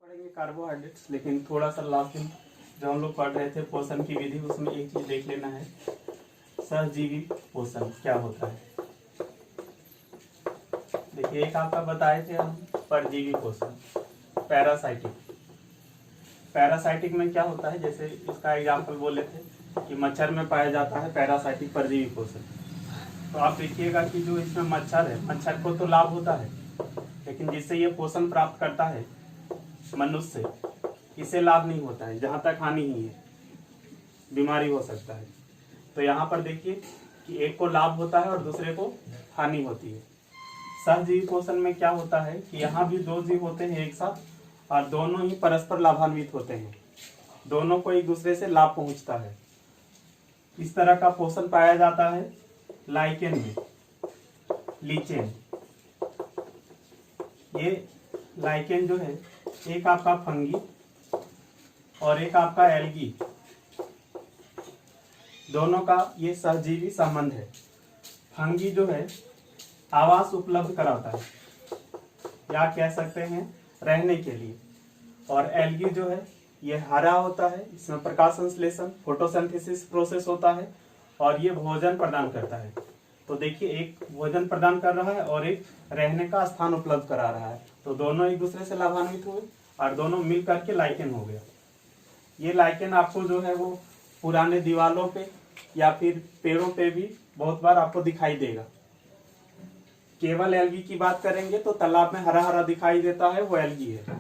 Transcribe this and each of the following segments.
पढ़ेंगे कार्बोहाइड्रेट्स, लेकिन थोड़ा सा लास्ट दिन जो हम लोग पढ़ रहे थे पोषण की विधि, उसमें एक चीज देख लेना है, सहजीवी पोषण क्या होता है। देखिए, एक आपका बताए थे हम परजीवी पोषण, पैरासाइटिक। पैरासाइटिक में क्या होता है, जैसे इसका एग्जाम्पल बोले थे कि मच्छर में पाया जाता है पैरासाइटिक परजीवी पोषण। तो आप देखिएगा कि जो इसमें मच्छर है, मच्छर को तो लाभ होता है, लेकिन जिससे ये पोषण प्राप्त करता है मनुष्य से, इसे लाभ नहीं होता है, जहां तक हानि ही है, बीमारी हो सकता है। तो यहाँ पर देखिए कि एक को लाभ होता है और दूसरे को हानि होती है। सहजीवी पोषण में क्या होता है कि यहाँ भी दो जीव होते हैं एक साथ और दोनों ही परस्पर लाभान्वित होते हैं, दोनों को एक दूसरे से लाभ पहुंचता है। इस तरह का पोषण पाया जाता है लाइकेन में, लीचेन। ये लाइकेन जो है, एक आपका फंगी और एक आपका एल्गी, दोनों का ये सहजीवी संबंध है। फंगी जो है आवास उपलब्ध कराता है, या कह सकते हैं रहने के लिए, और एल्गी जो है ये हरा होता है, इसमें प्रकाश संश्लेषण फोटोसिंथेसिस प्रोसेस होता है और ये भोजन प्रदान करता है। तो देखिए, एक भोजन प्रदान कर रहा है और एक रहने का स्थान उपलब्ध करा रहा है, तो दोनों एक दूसरे से लाभान्वित हुए और दोनों मिल करके लाइकेन हो गया। ये लाइकेन आपको जो है वो पुराने दीवारों पे या फिर पेड़ों पे भी बहुत बार आपको दिखाई देगा। केवल एल्गी की बात करेंगे तो तालाब में हरा हरा दिखाई देता है, वो एल्गी है।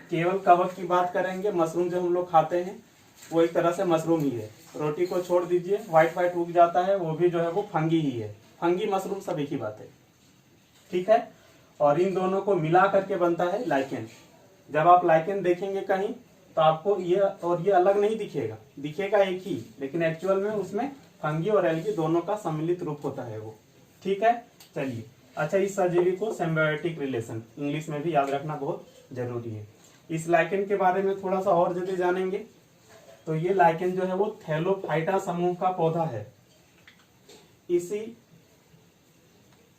केवल कवक की बात करेंगे, मशरूम जो हम लोग खाते हैं वो एक तरह से मशरूम ही है। रोटी को छोड़ दीजिए, व्हाइट व्हाइट उग जाता है, वो भी जो है वो फंगी ही है। फंगी मशरूम सब एक ही बात है, ठीक है। और इन दोनों को मिला करके बनता है लाइकेन। जब आप लाइकेन देखेंगे कहीं तो आपको ये और ये अलग नहीं दिखेगा, दिखेगा एक ही, लेकिन एक्चुअल में उसमें फंगी और एल्गी दोनों का सम्मिलित रूप होता है वो, ठीक है। चलिए, अच्छा, इस सहजीवी को सिम्बायोटिक रिलेशन इंग्लिश में भी याद रखना बहुत जरूरी है। इस लाइकेन के बारे में थोड़ा सा और यदि जानेंगे तो ये लाइकेन जो है वो थैलोफाइटा समूह का पौधा है। इसी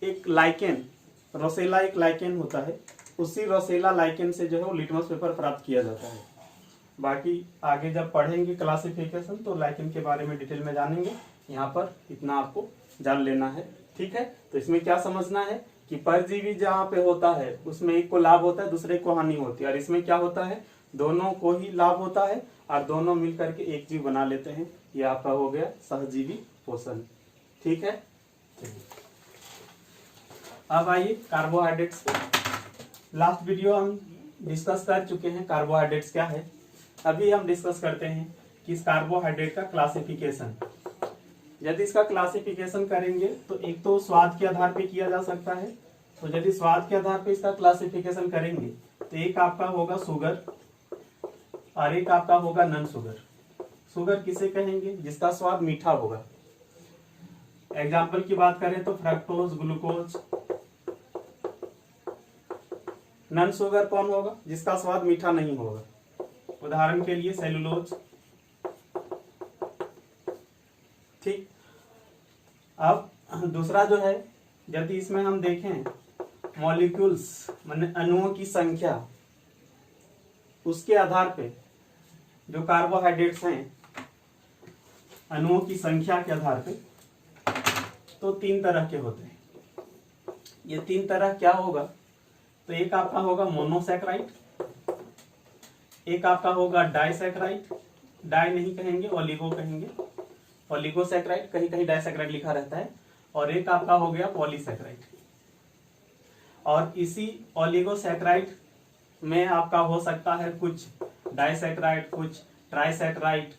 एक लाइकेन, रोसेला एक लाइकेन होता है, उसी रोसेला लाइकेन से जो है वो लिटमस पेपर प्राप्त किया जाता है। बाकी आगे जब पढ़ेंगे क्लासिफिकेशन तो लाइकेन के बारे में डिटेल में जानेंगे, यहाँ पर इतना आपको जान लेना है, ठीक है। तो इसमें क्या समझना है कि परजीवी जहाँ पे होता है उसमें एक को लाभ होता है, दूसरे को हानि होती है, और इसमें क्या होता है, दोनों को ही लाभ होता है और दोनों मिलकर के एक जीव बना लेते हैं। ये आपका हो गया सहजीवी पोषण, ठीक है। अब आइए कार्बोहाइड्रेट्स पे। लास्ट वीडियो हम डिस्कस कर चुके हैं कार्बोहाइड्रेट्स क्या है। अभी हम डिस्कस करते हैं कि इस कार्बोहाइड्रेट का क्लासिफिकेशन। यदि इसका क्लासिफिकेशन करेंगे तो एक तो स्वाद के आधार पे किया जा सकता है। तो यदि स्वाद के आधार पे इसका क्लासिफिकेशन करेंगे तो एक आपका होगा शुगर और एक आपका होगा नॉन शुगर। शुगर किसे कहेंगे, जिसका स्वाद मीठा होगा। एग्जाम्पल की बात करें तो फ्रक्टोज, ग्लूकोज। नॉन शुगर कौन होगा, जिसका स्वाद मीठा नहीं होगा। उदाहरण के लिए सेलुलोज, ठीक। अब दूसरा जो है, यदि इसमें हम देखें मॉलिक्यूल्स माने अणुओं की संख्या, उसके आधार पे जो कार्बोहाइड्रेट्स हैं अणुओं की संख्या के आधार पे, तो तीन तरह के होते हैं। ये तीन तरह क्या होगा, तो एक आपका होगा मोनोसैकेराइड, एक आपका होगा डाइसैकेराइड, डाई नहीं कहेंगे ओलिगो कहेंगे, ओलिगोसैकेराइड, कहीं कहीं डाइसैकेराइड लिखा रहता है, और एक आपका हो गया पॉलीसैकेराइड। और इसी ओलिगोसैकेराइड में आपका हो सकता है कुछ डाइसैकेराइड, कुछ ट्राइसैकेराइड,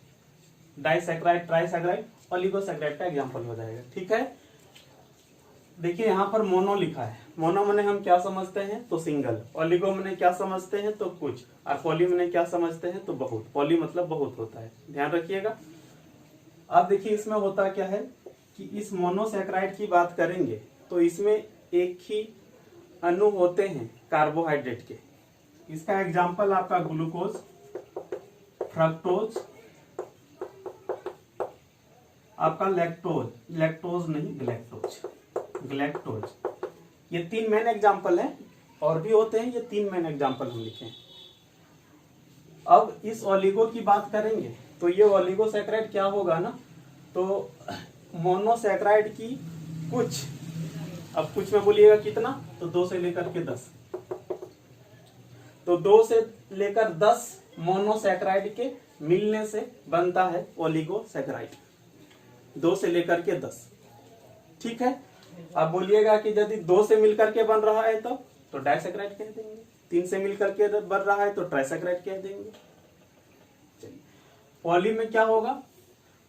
डाइसैकेराइड, ट्राइसैकेराइड, ओलिगोसैकेराइड का एग्जांपल हो जाएगा, ठीक है। देखिए यहाँ पर मोनो लिखा है। मोनो मने हम क्या समझते हैं, तो सिंगल। ओलिगो मने क्या समझते हैं, तो कुछ। और पॉली मने क्या समझते हैं, तो बहुत। पॉली मतलब बहुत होता है, ध्यान रखिएगा। अब देखिए इसमें होता क्या है कि इस मोनोसैकेराइड की बात करेंगे तो इसमें एक ही अणु होते हैं कार्बोहाइड्रेट के। इसका एग्जांपल आपका ग्लूकोज, फ्रक्टोज, आपका लैक्टोज, लैक्टोज नहीं ग्लैक्टोज, ग्लैक्टोज। ये तीन मेन एग्जांपल हैं, और भी होते हैं, ये तीन मेन एग्जांपल हम लिखे हैं। अब इस ओलिगो की बात करेंगे तो ये ओलिगोसैकेराइड क्या होगा ना, तो मोनोसैकेराइड की कुछ, अब कुछ में बोलिएगा कितना, तो 2 से लेकर के 10, तो 2 से लेकर 10 मोनोसैकेराइड के मिलने से बनता है ओलिगोसैकेराइड, 2 से लेकर के 10। ठीक है, अब बोलिएगा कि यदि 2 से मिलकर के बन रहा है तो डाइसैकेराइड कह देंगे, 3 से मिलकर के बन रहा है तो ट्राइसैकेराइड कह देंगे। चलिए, पॉली में क्या होगा,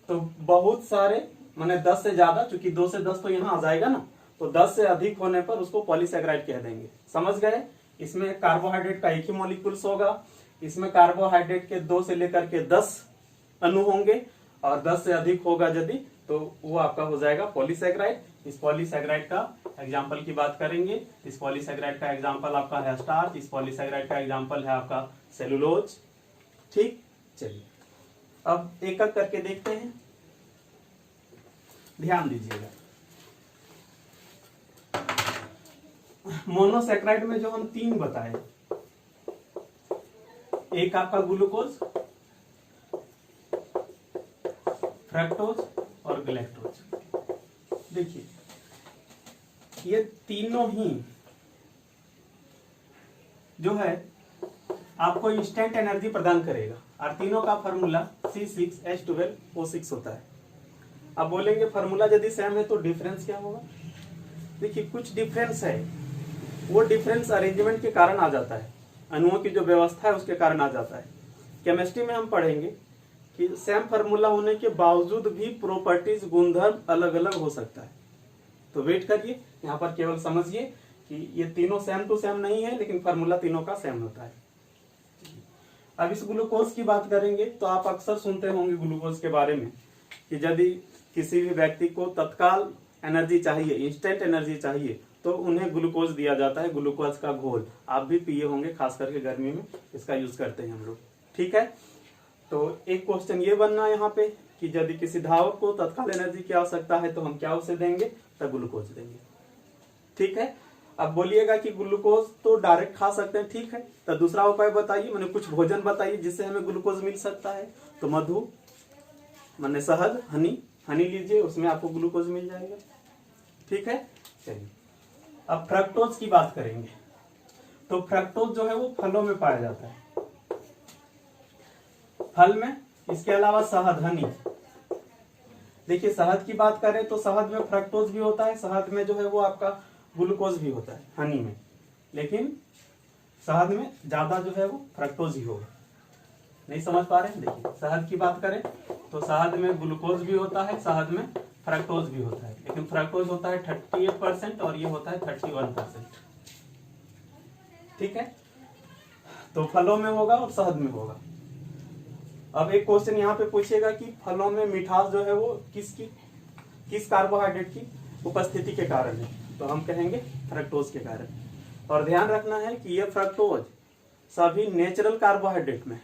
तो बहुत सारे, माने 10 से ज्यादा, चूंकि 2 से 10 तो यहाँ आ जाएगा ना, तो 10 से अधिक होने पर उसको पॉलीसैकेराइड कह देंगे। समझ गए? इसमें कार्बोहाइड्रेट का एक ही मॉलिक्यूल्स होगा, इसमें कार्बोहाइड्रेट के 2 से लेकर के 10 अणु होंगे, और 10 से अधिक होगा यदि तो वो आपका हो जाएगा पॉलीसैकेराइड। इस पॉलीसैकेराइड का एग्जाम्पल की बात करेंगे, इस पॉलीसैकेराइड का एग्जाम्पल आपका है स्टार्च, इस पॉलीसैकेराइड का एग्जाम्पल है आपका सेलुलोज। ठीक, चलिए अब एक एक करके देखते हैं, ध्यान दीजिएगा। मोनोसैकेराइड में जो हम 3 बताए, एक आपका ग्लूकोज, फ्रक्टोज और गैलेक्टोज। देखिए ये तीनों ही जो है आपको इंस्टेंट एनर्जी प्रदान करेगा, और तीनों का फार्मूला C6H12O6 होता है। अब बोलेंगे फार्मूला यदि सेम है तो डिफरेंस क्या होगा। देखिए कुछ डिफरेंस है, वो डिफरेंस अरेंजमेंट के कारण आ जाता है, अणुओं की जो व्यवस्था है उसके कारण आ जाता है। केमिस्ट्री में हम पढ़ेंगे कि सेम फार्मूला होने के बावजूद भी प्रॉपर्टीज, गुणधर्म अलग अलग हो सकता है। तो वेट करिए, यहाँ पर केवल समझिए कि ये तीनों सेम टू सेम नहीं है, लेकिन फार्मूला तीनों का सेम होता है। अब इस ग्लूकोज की बात करेंगे तो आप अक्सर सुनते होंगे ग्लूकोज के बारे में कि यदि किसी भी व्यक्ति को तत्काल एनर्जी चाहिए, इंस्टेंट एनर्जी चाहिए, तो उन्हें ग्लूकोज दिया जाता है, ग्लूकोज का घोल। आप भी पिए होंगे, खास करके गर्मी में इसका यूज करते हैं हम लोग। ठीक है, तो एक क्वेश्चन ये बनना है यहाँ पे कि यदि किसी धावक को तत्काल एनर्जी की आवश्यकता है तो हम क्या उसे देंगे, तो ग्लूकोज देंगे। ठीक है, अब बोलिएगा कि ग्लूकोज तो डायरेक्ट खा सकते हैं, ठीक है, तो दूसरा उपाय बताइए, मैंने कुछ भोजन बताइए जिससे हमें ग्लूकोज मिल सकता है। तो मधु, मैंने शहद, हनी लीजिए, उसमें आपको ग्लूकोज मिल जाएगा। ठीक है, चलिए अब फ्रक्टोज की बात करेंगे। तो फ्रक्टोज जो है वो फलों में पाया जाता है, फल में, इसके अलावा शहद, हनी। देखिए शहद की बात करें तो शहद में फ्रक्टोज भी होता है, शहद में जो है वो आपका ग्लूकोज भी होता है हनी में, लेकिन शहद में ज्यादा जो है वो फ्रक्टोज ही होगा। नहीं समझ पा रहे हैं? देखिए शहद की बात करें तो शहद में ग्लूकोज भी होता है, शहद में फ्रक्टोज भी होता है, लेकिन फ्रक्टोज होता है 38% और ये होता है 31%। ठीक है, तो फलों में होगा और शहद में होगा। अब एक क्वेश्चन यहाँ पे पूछेगा कि फलों में मिठास जो है वो किस कार्बोहाइड्रेट की उपस्थिति के कारण है, तो हम कहेंगे फ्रक्टोज के कारण। और ध्यान रखना है कि ये फ्रक्टोज सभी नेचुरल कार्बोहाइड्रेट में,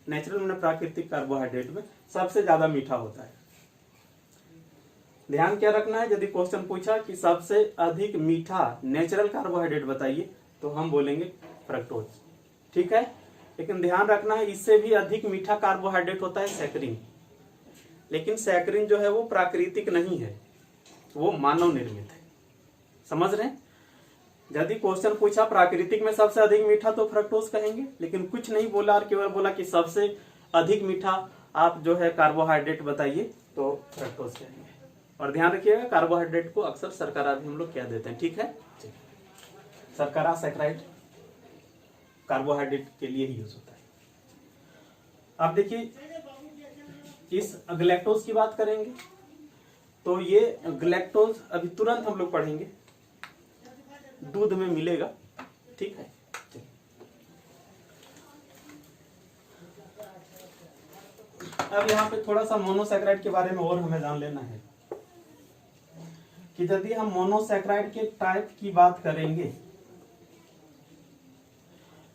नेचुरल मैंने प्राकृतिक कार्बोहाइड्रेट में सबसे ज्यादा मीठा होता है। ध्यान क्या रखना है, यदि क्वेश्चन पूछा कि सबसे अधिक मीठा नेचुरल कार्बोहाइड्रेट बताइए तो हम बोलेंगे फ्रक्टोज। ठीक है, लेकिन ध्यान रखना है इससे भी अधिक मीठा कार्बोहाइड्रेट होता है सैकरिन, लेकिन सैकरिन जो है वो प्राकृतिक नहीं है, वो मानव निर्मित है। समझ रहे हैं? यदि क्वेश्चन पूछा प्राकृतिक में सबसे अधिक मीठा तो फ्रक्टोज कहेंगे, लेकिन कुछ नहीं बोला और केवल बोला कि सबसे अधिक मीठा आप जो है कार्बोहाइड्रेट बताइए तो फ्रक्टोज कहेंगे। और ध्यान रखिएगा कार्बोहाइड्रेट को अक्सर शर्करा भी हम लोग क्या देते हैं। ठीक है, शर्करा सैकराइड कार्बोहाइड्रेट के लिए ही यूज होता है। अब देखिए इस ग्लैक्टोज की बात करेंगे तो ये ग्लैक्टोज अभी तुरंत हम लोग पढ़ेंगे, दूध में मिलेगा। ठीक है, अब यहाँ पे थोड़ा सा मोनोसैकेराइड के बारे में और हमें जान लेना है कि यदि हम मोनोसैकेराइड के टाइप की बात करेंगे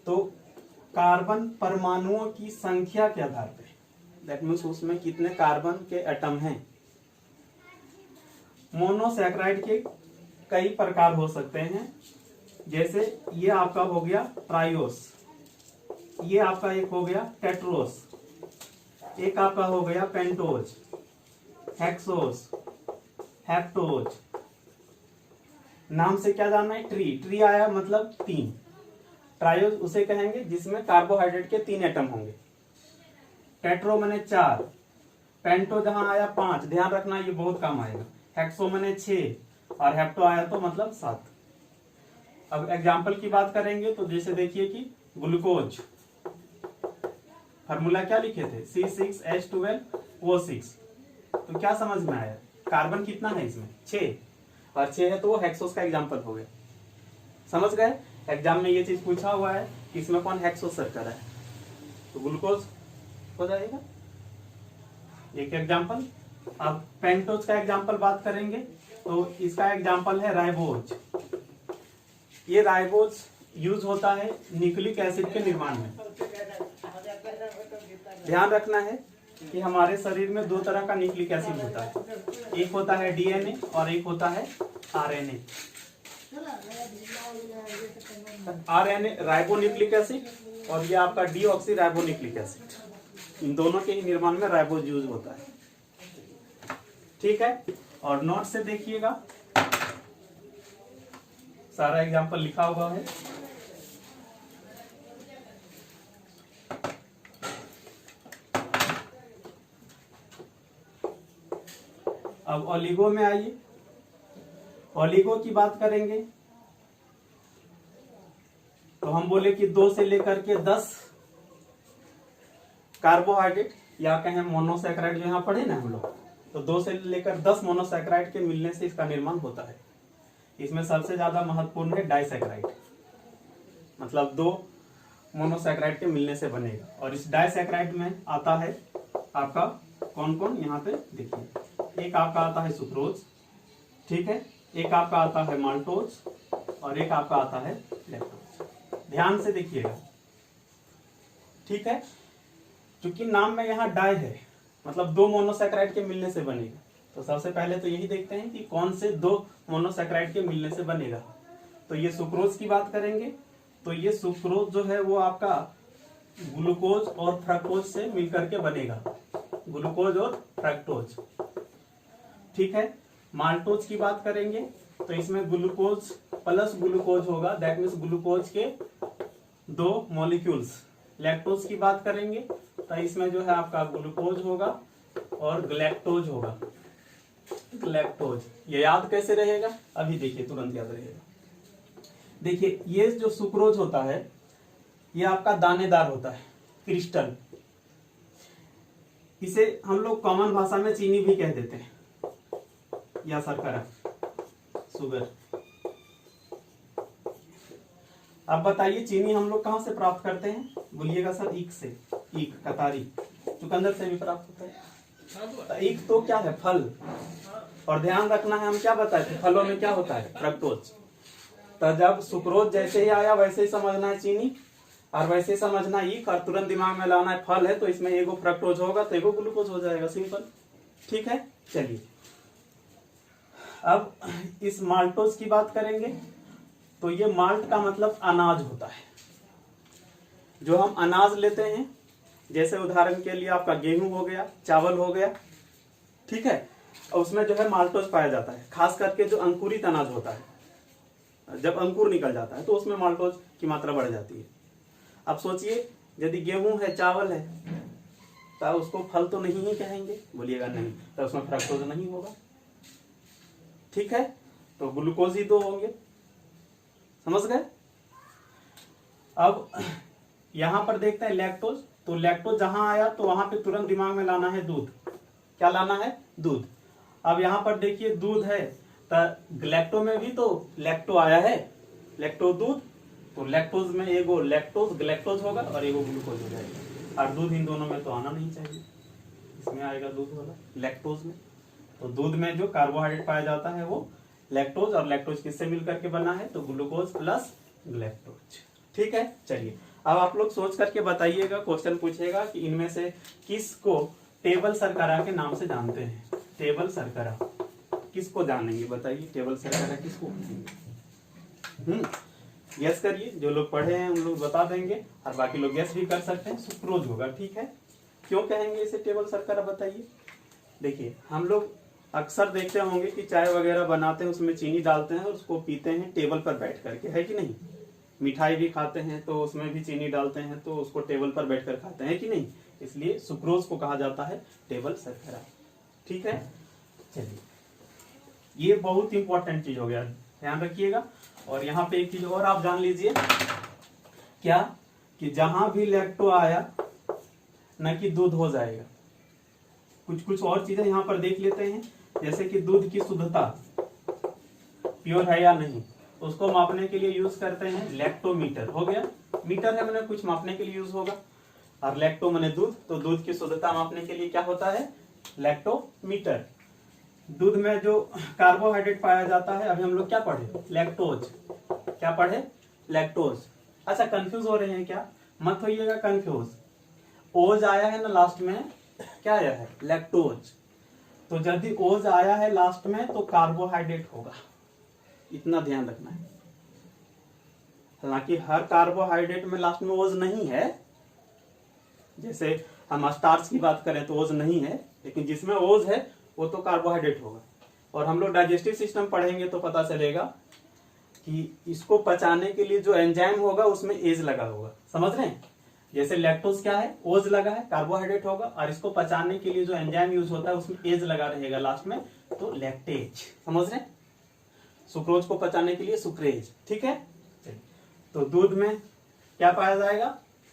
तो कार्बन परमाणुओं की संख्या के आधार पे, दैट मीन्स उसमें कितने कार्बन के एटम हैं। मोनोसैकेराइड के कई प्रकार हो सकते हैं, जैसे ये आपका हो गया ट्राइओस, ये आपका एक हो गया टेट्रोस, एक आपका हो गया पेंटोज, हेक्सोस, हेप्टोज। नाम से क्या जानना है? ट्री। ट्री आया मतलब 3। ट्रायोज उसे कहेंगे जिसमें कार्बोहाइड्रेट के 3 एटम होंगे। टेट्रो मने 4, पेंटो जहां आया 5, ध्यान रखना ये बहुत काम आएगा। हेक्सो मने 6 और हेप्टो आया तो मतलब 7। अब एग्जाम्पल की बात करेंगे तो जैसे देखिए कि ग्लूकोज, फार्मूला क्या लिखे थे? C6H12O6। तो क्या समझ में आया? कार्बन कितना है इसमें? 6 और 6 है तो वो हेक्सोस का एग्जाम्पल हो गया। समझ गए? एग्जाम में ये चीज पूछा हुआ है कि इसमें कौन हेक्सोस सर्कल है, तो ग्लूकोज हो जाएगा एक एग्जाम्पल। अब पेंटोज का एग्जाम्पल बात करेंगे तो इसका एग्जाम्पल है राइबोज। ये राइबोज यूज होता है न्यूक्लिक एसिड के निर्माण में। ध्यान रखना है कि हमारे शरीर में 2 तरह का न्यूक्लिक एसिड होता है, एक होता है डीएनए और एक होता है आरएनए। आरएनए राइबोन्यूक्लिक एसिड और ये आपका डीऑक्सी राइबोन्यूक्लिक एसिड, इन दोनों के ही निर्माण में राइबोज यूज होता है। ठीक है, और नोट से देखिएगा सारा एग्जांपल लिखा हुआ है। अब ओलिगो में आइए। ओलिगो की बात करेंगे तो हम बोले कि 2 से लेकर के 10 कार्बोहाइड्रेट या कहें मोनोसैकेराइड, जो यहाँ पढ़े ना हम लोग, तो 2 से लेकर 10 मोनोसैकेराइड के मिलने से इसका निर्माण होता है। इसमें सबसे ज्यादा महत्वपूर्ण है डाइसैकेराइड, मतलब 2 मोनोसैकेराइड के मिलने से बनेगा। और इस डाइसैकेराइड में आता है आपका कौन कौन, यहाँ पे देखिए, एक आपका आता है सुक्रोज, ठीक है, एक आपका आता है माल्टोज और एक आपका आता है लैक्टोज। ध्यान से देखिएगा, ठीक है। क्योंकि नाम में यहाँ डाई है, मतलब 2 मोनोसैकेराइड के मिलने से बनेगा, तो सबसे पहले तो यही देखते हैं कि कौन से 2 मोनोसैकेराइड के मिलने से बनेगा। तो ये सुक्रोज की बात करेंगे तो ये सुक्रोज जो है वो आपका ग्लूकोज और फ्रक्टोज से मिलकर के बनेगा, ग्लूकोज और फ्रक्टोज, ठीक है। माल्टोज की बात करेंगे तो इसमें ग्लूकोज प्लस ग्लूकोज होगा, दैट मीन्स ग्लूकोज के 2 मॉलिक्यूल्स। लैक्टोज की बात करेंगे तो इसमें जो है आपका ग्लूकोज होगा और ग्लैक्टोज होगा, ग्लैक्टोज। ये याद कैसे रहेगा? अभी देखिए, तुरंत याद रहेगा। देखिए, ये जो सुक्रोज होता है ये आपका दानेदार होता है, क्रिस्टल। इसे हम लोग कॉमन भाषा में चीनी भी कह देते हैं या शर्करा, शुगर। अब बताइए चीनी हम लोग कहां से प्राप्त करते हैं? बोलिएगा सर, ईख से। ईख, कतारी, चुकंदर से भी प्राप्त होता है। ईख तो क्या है? फल। और ध्यान रखना है, हम क्या बताए थे, फलों में क्या होता है? फ्रक्टोज। तो जब सुक्रोज जैसे ही आया वैसे ही समझना है चीनी, और वैसे ही समझना ईख, और तुरंत दिमाग में लाना है फल है तो इसमें एगो फ्रक्टोज होगा तो एगो ग्लूकोज हो जाएगा, सिंपल, ठीक है। चलिए, अब इस माल्टोज की बात करेंगे तो ये माल्ट का मतलब अनाज होता है। जो हम अनाज लेते हैं, जैसे उदाहरण के लिए आपका गेहूं हो गया, चावल हो गया, ठीक है, और उसमें जो है माल्टोज पाया जाता है। खास करके जो अंकुरित अनाज होता है, जब अंकुर निकल जाता है तो उसमें माल्टोज की मात्रा बढ़ जाती है। अब सोचिए, यदि गेहूं है, चावल है, तो उसको फल तो नहीं ही कहेंगे? बोलिएगा नहीं, तो उसमें फ्रक्टोज नहीं होगा, ठीक है। तो ग्लूकोज ही 2 होंगे, समझ गए। अब यहां पर देखते हैं लैक्टोज, तो लैक्टोज जहां आया तो वहां पे तुरंत दिमाग में लाना है दूध। क्या लाना है? दूध। अब यहां पर देखिए दूध है, तो ग्लैक्टो में भी तो लैक्टो आया है, लैक्टो दूध, तो लैक्टोज में एगो लैक्टोज ग्लैक्टोज होगा और एगो ग्लूकोज हो जाएगा। और दूध इन दोनों में तो आना नहीं चाहिए, इसमें आएगा दूध वाला, लैक्टोज में। तो दूध में जो कार्बोहाइड्रेट पाया जाता है वो लैक्टोज, और लैक्टोज किससे मिलकर के बना है? तो ग्लूकोज प्लस ग्लैक्टोज, ठीक है। चलिए, अब आप लोग सोच करके बताइएगा, क्वेश्चन पूछेगा कि इनमें से किसको टेबल शर्करा के नाम से जानते हैं? टेबल शर्करा किसको जानेंगे? बताइए, टेबल शर्करा किसको कहेंगे? गैस करिए, जो लोग पढ़े हैं उन लोग बता देंगे और बाकी लोग गैस भी कर सकते हैं। सुक्रोज होगा, ठीक है। क्यों कहेंगे इसे टेबल शर्करा, बताइए। देखिए हम लोग अक्सर देखते होंगे कि चाय वगैरह बनाते हैं, उसमें चीनी डालते हैं और उसको पीते हैं टेबल पर बैठ करके, है कि नहीं। मिठाई भी खाते हैं तो उसमें भी चीनी डालते हैं, तो उसको टेबल पर बैठकर खाते हैं कि नहीं। इसलिए सुक्रोज को कहा जाता है टेबल शर्करा, ठीक है। चलिए, ये बहुत इंपॉर्टेंट चीज हो गया, ध्यान रखिएगा। और यहाँ पे एक चीज और आप जान लीजिए, क्या कि जहां भी लैक्टो आया न कि दूध हो जाएगा। कुछ और चीजें यहाँ पर देख लेते हैं, जैसे कि दूध की शुद्धता प्योर है या नहीं, उसको मापने के लिए यूज करते हैं लैक्टोमीटर। हो गया, मीटर है मैंने कुछ मापने के लिए यूज होगा, और लैक्टो मैंने दूध, तो दूध की शुद्धता मापने के लिए क्या होता है, लैक्टोमीटर। दूध में जो कार्बोहाइड्रेट पाया जाता है, अभी हम लोग क्या पढ़े, लैक्टोज। क्या पढ़े, लैक्टोज। अच्छा, कंफ्यूज हो रहे हैं क्या, मत होइएगा कंफ्यूज। ओज आया है ना लास्ट में, क्या आया है, लैक्टोज। तो यदि ओज आया है लास्ट में तो कार्बोहाइड्रेट होगा, इतना ध्यान रखना है। हालांकि हर कार्बोहाइड्रेट में लास्ट में ओज नहीं है, जैसे हम स्टार्च की बात करें तो ओज नहीं है, लेकिन जिसमें ओज है वो तो कार्बोहाइड्रेट होगा। और हम लोग डाइजेस्टिव सिस्टम पढ़ेंगे तो पता चलेगा कि इसको पचाने के लिए जो एंजाइम होगा उसमें एज लगा होगा, समझ रहे हैं। जैसे लैक्टोज क्या है, ओज लगा है, कार्बोहाइड्रेट होगा, और इसको पचाने के लिए जो एंजाइम यूज होता है उसमें एज लगा रहेगा लास्ट में, तो लैक्टेज, समझ रहे हैं। सुक्रोज को पचाने के लिए सुक्रेज, ठीक है। तो दूध में क्या पाया जाएगा,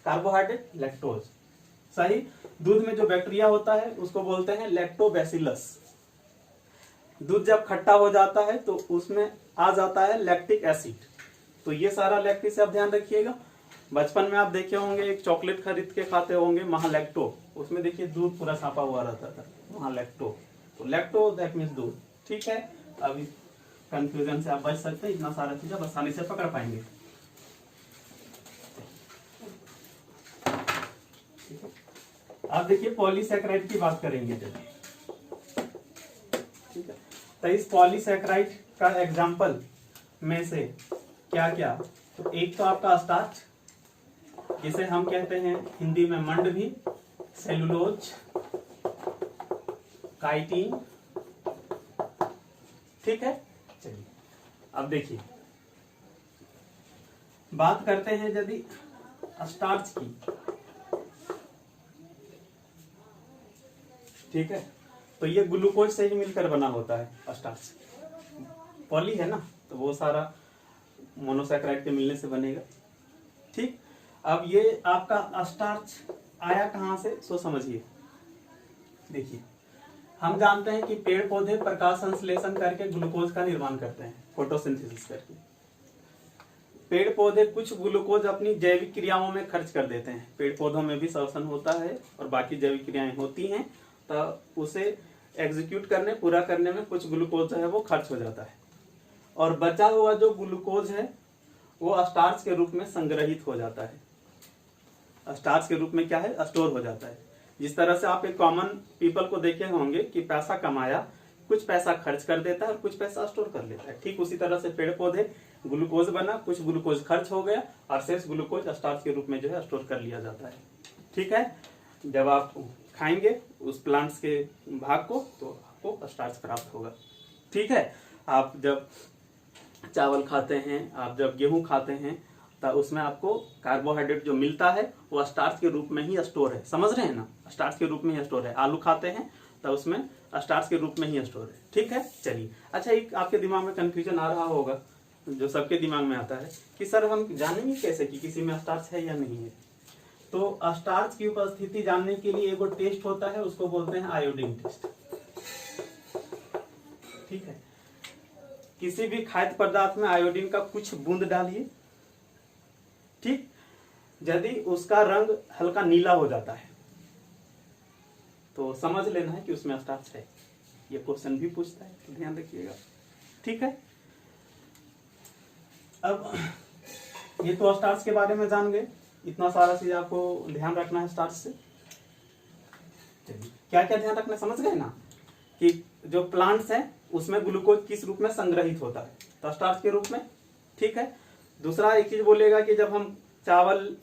कार्बोहाइड्रेट, लैक्टोज, सही। दूध में जो बैक्टीरिया होता है उसको बोलते हैं लैक्टोबैसिलस। दूध जब खट्टा हो जाता है तो उसमें आ जाता है लैक्टिक एसिड। तो ये सारा लैक्टिक से आप ध्यान रखिएगा। बचपन में आप देखे होंगे एक चॉकलेट खरीद के खाते होंगे, वहां लैक्टो, उसमें देखिए दूध पूरा छापा हुआ रहता था, वहां लैक्टो। तो लैक्टो दैट मीन्स दूध, ठीक है। अभी कंफ्यूजन से आप बच सकते हैं, इतना सारा चीज आप आसानी से पकड़ पाएंगे। आप देखिए पॉलीसैकेराइड की बात करेंगे जब, ठीक है। तो इस पॉलीसैकेराइड का एग्जाम्पल में से क्या क्या, तो एक तो आपका स्टार्च, जिसे हम कहते हैं हिंदी में मंड भी, सेलुलोज, काइटिन, ठीक है। चलिए अब देखिए, बात करते हैं यदि स्टार्च की, ठीक है। तो ये ग्लूकोज से ही मिलकर बना होता है स्टार्च, पॉली है ना, तो वो सारा मोनोसैकेराइड के मिलने से बनेगा, ठीक। अब ये आपका स्टार्च आया कहां से, सो समझिए। देखिए हम जानते हैं कि पेड़ पौधे प्रकाश संश्लेषण करके ग्लूकोज का निर्माण करते हैं, फोटोसिंथेसिस करके। पेड़ पौधे कुछ ग्लूकोज अपनी जैविक क्रियाओं में खर्च कर देते हैं। पेड़ पौधों में भी श्वसन होता है और बाकी जैविक क्रियाएं होती हैं, तो उसे एग्जीक्यूट करने, पूरा करने में कुछ ग्लूकोज जो है वो खर्च हो जाता है, और बचा हुआ जो ग्लूकोज है वो स्टार्च के रूप में संग्रहित हो जाता है। स्टार्च के रूप में क्या है, स्टोर हो जाता है। जिस तरह से आप एक कॉमन पीपल को देखे होंगे कि पैसा कमाया, कुछ पैसा खर्च कर देता है और कुछ पैसा स्टोर कर लेता है, ठीक उसी तरह से पेड़ पौधे, ग्लूकोज बना, कुछ ग्लूकोज खर्च हो गया और शेष ग्लूकोज स्टार्च के रूप में जो है स्टोर कर लिया जाता है, ठीक है। जब आप खाएंगे उस प्लांट्स के भाग को तो आपको स्टार्च प्राप्त होगा, ठीक है। आप जब चावल खाते हैं, आप जब गेहूं खाते हैं, तो उसमें आपको कार्बोहाइड्रेट जो मिलता है वो स्टार्च के रूप में ही स्टोर है, समझ रहे हैं ना, स्टार्च के रूप में ही स्टोर है। आलू खाते हैं तो उसमें स्टार्च के रूप में ही स्टोर है, ठीक है। चलिए, अच्छा एक आपके दिमाग में कंफ्यूजन आ रहा होगा, जो सबके दिमाग में आता है कि सर हम जानेंगे कैसे कि किसी में स्टार्च है या नहीं है। तो स्टार्च की उपस्थिति जानने के लिए एक टेस्ट होता है, उसको बोलते हैं आयोडीन टेस्ट, ठीक है। किसी भी खाद्य पदार्थ में आयोडीन का कुछ बूंद डालिए, ठीक। यदि उसका रंग हल्का नीला हो जाता है तो समझ लेना है कि उसमें स्टार्च है। ये क्वेश्चन भी पूछता है, तो ध्यान रखिएगा, ठीक है। अब ये तो स्टार्च के बारे में जान गए, इतना सारा चीज आपको ध्यान रखना है स्टार्च से। क्या क्या ध्यान रखना, समझ गए ना, कि जो प्लांट्स हैं उसमें ग्लूकोज किस रूप में संग्रहित होता है, तो स्टार्च के रूप में, ठीक है। दूसरा एक चीज बोलेगा कि जब हम चावल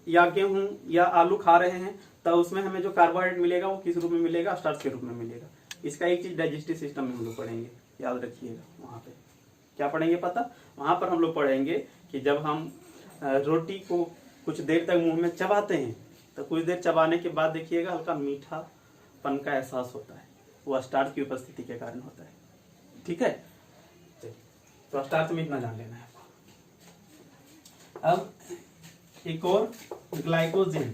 या गेहूं या आलू खा रहे हैं तो उसमें हमें जो कार्बोहाइड्रेट मिलेगा वो किस रूप में मिलेगा, स्टार्च के रूप में मिलेगा। इसका एक चीज डाइजेस्टिव सिस्टम में हम लोग पढ़ेंगे, याद रखिएगा। वहां पे क्या पढ़ेंगे पता, वहां पर हम लोग पढ़ेंगे कि जब हम रोटी को कुछ देर तक मुंह में चबाते हैं तो कुछ देर चबाने के बाद देखिएगा हल्का मीठापन का एहसास होता है, वो स्टार्च की उपस्थिति के कारण होता है। ठीक है, तो स्टार्च में इतना जान लेना है आपको। अब एक और ग्लाइकोजन,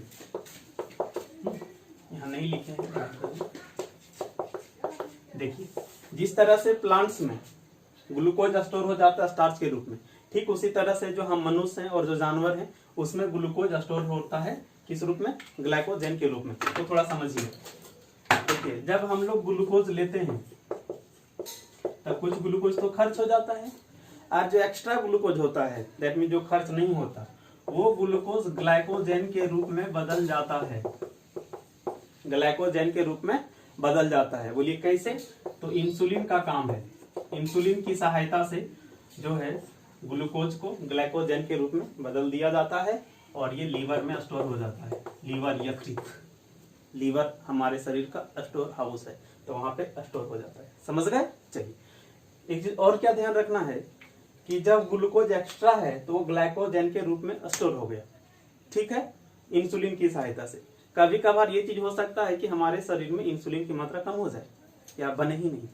यहाँ नहीं लिखे हैं, देखिए जिस तरह से प्लांट्स में ग्लूकोज स्टोर हो जाता है स्टार्च के रूप में, ठीक उसी तरह से जो हम मनुष्य हैं और जो जानवर हैं उसमें ग्लूकोज स्टोर होता है किस रूप में, ग्लाइकोजन के रूप में। तो थोड़ा समझिए, देखिए जब हम लोग ग्लूकोज लेते हैं तब कुछ ग्लूकोज तो खर्च हो जाता है, और जो एक्स्ट्रा ग्लूकोज होता है दैट मीन जो खर्च नहीं होता वो ग्लूकोज ग्लाइकोजन के रूप में बदल जाता है, ग्लाइकोजन के रूप में बदल जाता है। बोलिए कैसे, तो इंसुलिन का काम है, इंसुलिन की सहायता से जो है ग्लूकोज को ग्लाइकोजन के रूप में बदल दिया जाता है और ये लीवर में स्टोर हो जाता है। लीवर यकृत, लीवर हमारे शरीर का स्टोर हाउस है, तो वहां पे स्टोर हो जाता है। समझ गए। चलिए एक चीज और क्या ध्यान रखना है कि जब ग्लूकोज एक्स्ट्रा है तो वो ग्लाइकोजन के रूप में स्टोर हो गया, ठीक है, इंसुलिन की सहायता से। कभी कभार ये चीज हो सकता है कि हमारे शरीर में इंसुलिन की मात्रा कम हो जाए या बने ही नहीं,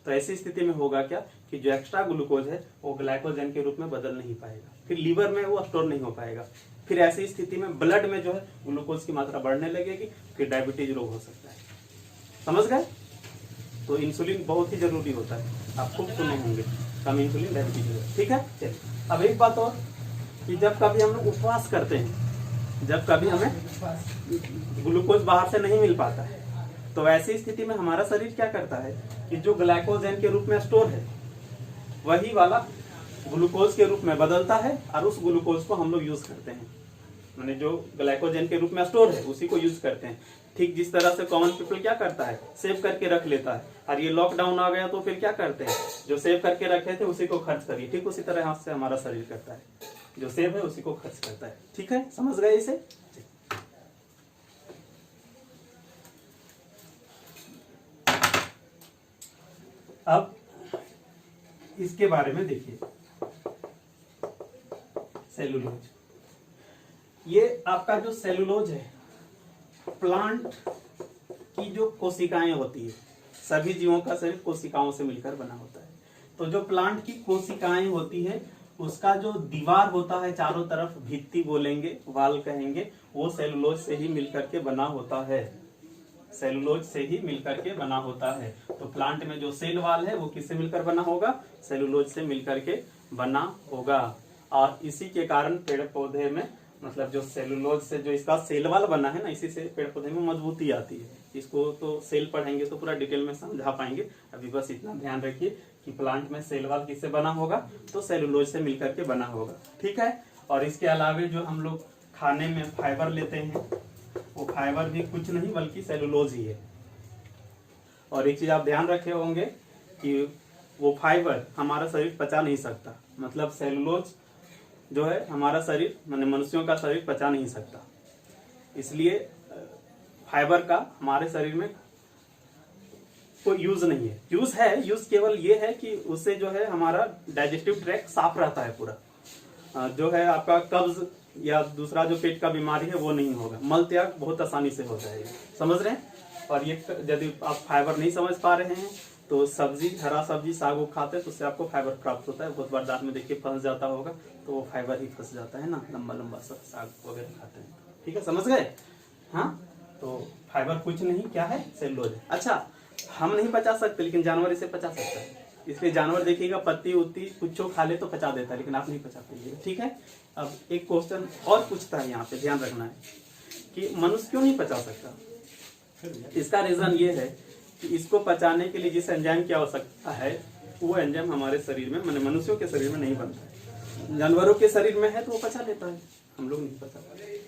तो ऐसी स्थिति में होगा क्या कि जो एक्स्ट्रा ग्लूकोज है वो ग्लाइकोजन के रूप में बदल नहीं पाएगा, फिर लीवर में वो स्टोर नहीं हो पाएगा। फिर ऐसी स्थिति में ब्लड में जो है ग्लूकोज की मात्रा बढ़ने लगेगी, फिर डायबिटीज रोग हो सकता है। समझ गए। तो इंसुलिन बहुत ही जरूरी होता है, आप खूब सुने होंगे, कम इंसुलिन डायबिटीज। ठीक है। चलिए अब एक बात और कि जब कभी हम लोग उपवास करते हैं, जब कभी हमें ग्लूकोज बाहर से नहीं मिल पाता है, तो ऐसी स्थिति में हमारा शरीर क्या करता है कि जो ग्लाइकोजन के रूप में स्टोर है वही वाला ग्लूकोज के रूप में बदलता है और उस ग्लूकोज को हम लोग यूज करते हैं, माने जो ग्लाइकोजन के रूप में स्टोर है उसी को यूज करते हैं। ठीक जिस तरह से कॉमन पीपल क्या करता है, सेव करके रख लेता है, और ये लॉकडाउन आ गया तो फिर क्या करते हैं, जो सेव करके रखे थे उसी को खर्च करिए। ठीक उसी तरह हाथ से हमारा शरीर करता है, जो सेव है उसी को खर्च करता है। ठीक है, समझ गए इसे। अब इसके बारे में देखिए, सेलुलोज। ये आपका जो सेलुलोज है प्लांट की जो कोशिकाएं होती है, सभी जीवों का शरीर कोशिकाओं से मिलकर बना होता है। तो जो प्लांट की कोशिकाएं होती है उसका जो दीवार होता है चारों तरफ, भित्ति बोलेंगे, वाल कहेंगे, वो सेलुलोज से ही मिलकर के बना होता है, सेलुलोज से ही मिलकर के बना होता है। तो प्लांट में जो सेल वाल है वो किससे मिलकर बना होगा, सेलुलोज से मिलकर के बना होगा। और इसी के कारण पेड़ पौधे में, मतलब जो सेलुलोज से जो इसका सेल वाल बना है ना, इसी से पेड़ पौधे में मजबूती आती है। इसको तो सेल पढ़ेंगे तो पूरा डिटेल में समझा पाएंगे, अभी बस इतना ध्यान रखिए कि प्लांट में सेल वाल किससे बना होगा, तो सेलुलोज से मिलकर के बना होगा। ठीक है। और इसके अलावा जो हम लोग खाने में फाइबर लेते हैं वो फाइबर भी कुछ नहीं बल्कि सेलुलोज ही है। और एक चीज आप ध्यान रखे होंगे कि वो फाइबर हमारा शरीर पचा नहीं सकता, मतलब सेलुलोज जो है हमारा शरीर, माने मनुष्यों का शरीर पचा नहीं सकता, इसलिए फाइबर का हमारे शरीर में कोई यूज नहीं है। यूज केवल ये है कि उससे जो है हमारा डाइजेस्टिव ट्रैक्ट साफ रहता है पूरा, जो है आपका कब्ज या दूसरा जो पेट का बीमारी है वो नहीं होगा, मल त्याग बहुत आसानी से हो जाएगा। समझ रहे हैं। और ये यदि आप फाइबर नहीं समझ पा रहे हैं तो सब्जी, हरा सब्जी, साग खाते हैं तो उससे आपको फाइबर प्राप्त होता है। बहुत बार दांत में देखिए फंस जाता होगा तो वो फाइबर ही फंस जाता है ना, लंबा लंबा सा साग वगैरह खाते हैं। ठीक है, समझ गए। हाँ, तो फाइबर कुछ नहीं क्या है, सेलुलोज है। अच्छा, हम नहीं पचा सकते लेकिन जानवर इसे पचा सकता है, इसलिए जानवर देखिएगा पत्ती उत्ती कुछ खा ले तो पचा देता है, लेकिन आप नहीं पचा पाइएगा। ठीक है। अब एक क्वेश्चन और पूछता है यहाँ पे, ध्यान रखना है कि मनुष्य क्यों नहीं पचा सकता। इसका रीजन ये है कि इसको पचाने के लिए जिस एंजाइम की आवश्यकता है वो एंजाइम हमारे शरीर में, माने मनुष्यों के शरीर में नहीं बनता है। जानवरों के शरीर में है तो वो पचा लेता है, हम लोग नहीं पचा पाते।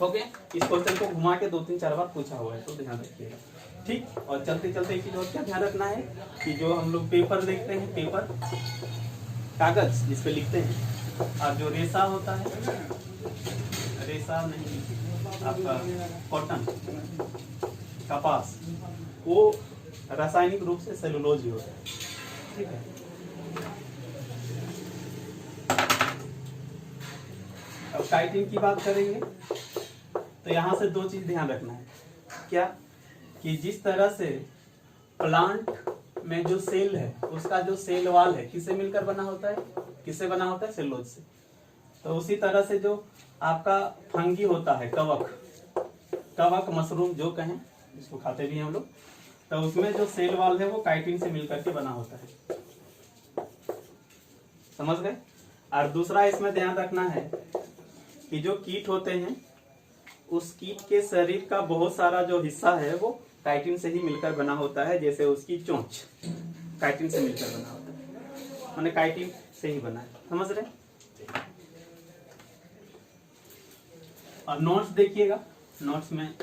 ओके, इस क्वेश्चन को घुमा के 2-3-4 बार पूछा हुआ है तो ध्यान रखिएगा। ठीक। और चलते चलते एक चीज और क्या ध्यान रखना है कि जो हम लोग पेपर देखते हैं, पेपर कागज जिस पे लिखते हैं, और जो रेशा होता है, रेशा नहीं आपका कॉटन, कपास, वो रासायनिक रूप से सेलुलोज ही होता है। ठीक है। अब काइटिन की बात करेंगे तो यहाँ से दो चीज ध्यान रखना है। क्या कि जिस तरह से प्लांट में जो सेल है उसका जो सेल वाल है किससे मिलकर बना होता है, किससे बना होता है, सेलुलोज से। तो उसी तरह से जो आपका फंगी होता है, कवक, कवक मशरूम जो कहें, इसको खाते भी हैं हम लोग, तो उसमें जो सेल वाल है वो काइटिन से मिलकर के बना होता है। समझ गए। और दूसरा इसमें ध्यान रखना है कि जो कीट होते हैं उस कीट के शरीर का बहुत सारा जो हिस्सा है वो काइटिन से ही मिलकर बना होता है। जैसे उसकी चोंच काइटिन से मिलकर बना होता है, माने काइटिन से ही बना है। समझ रहे। और नोट्स देखिएगा, नोट्स में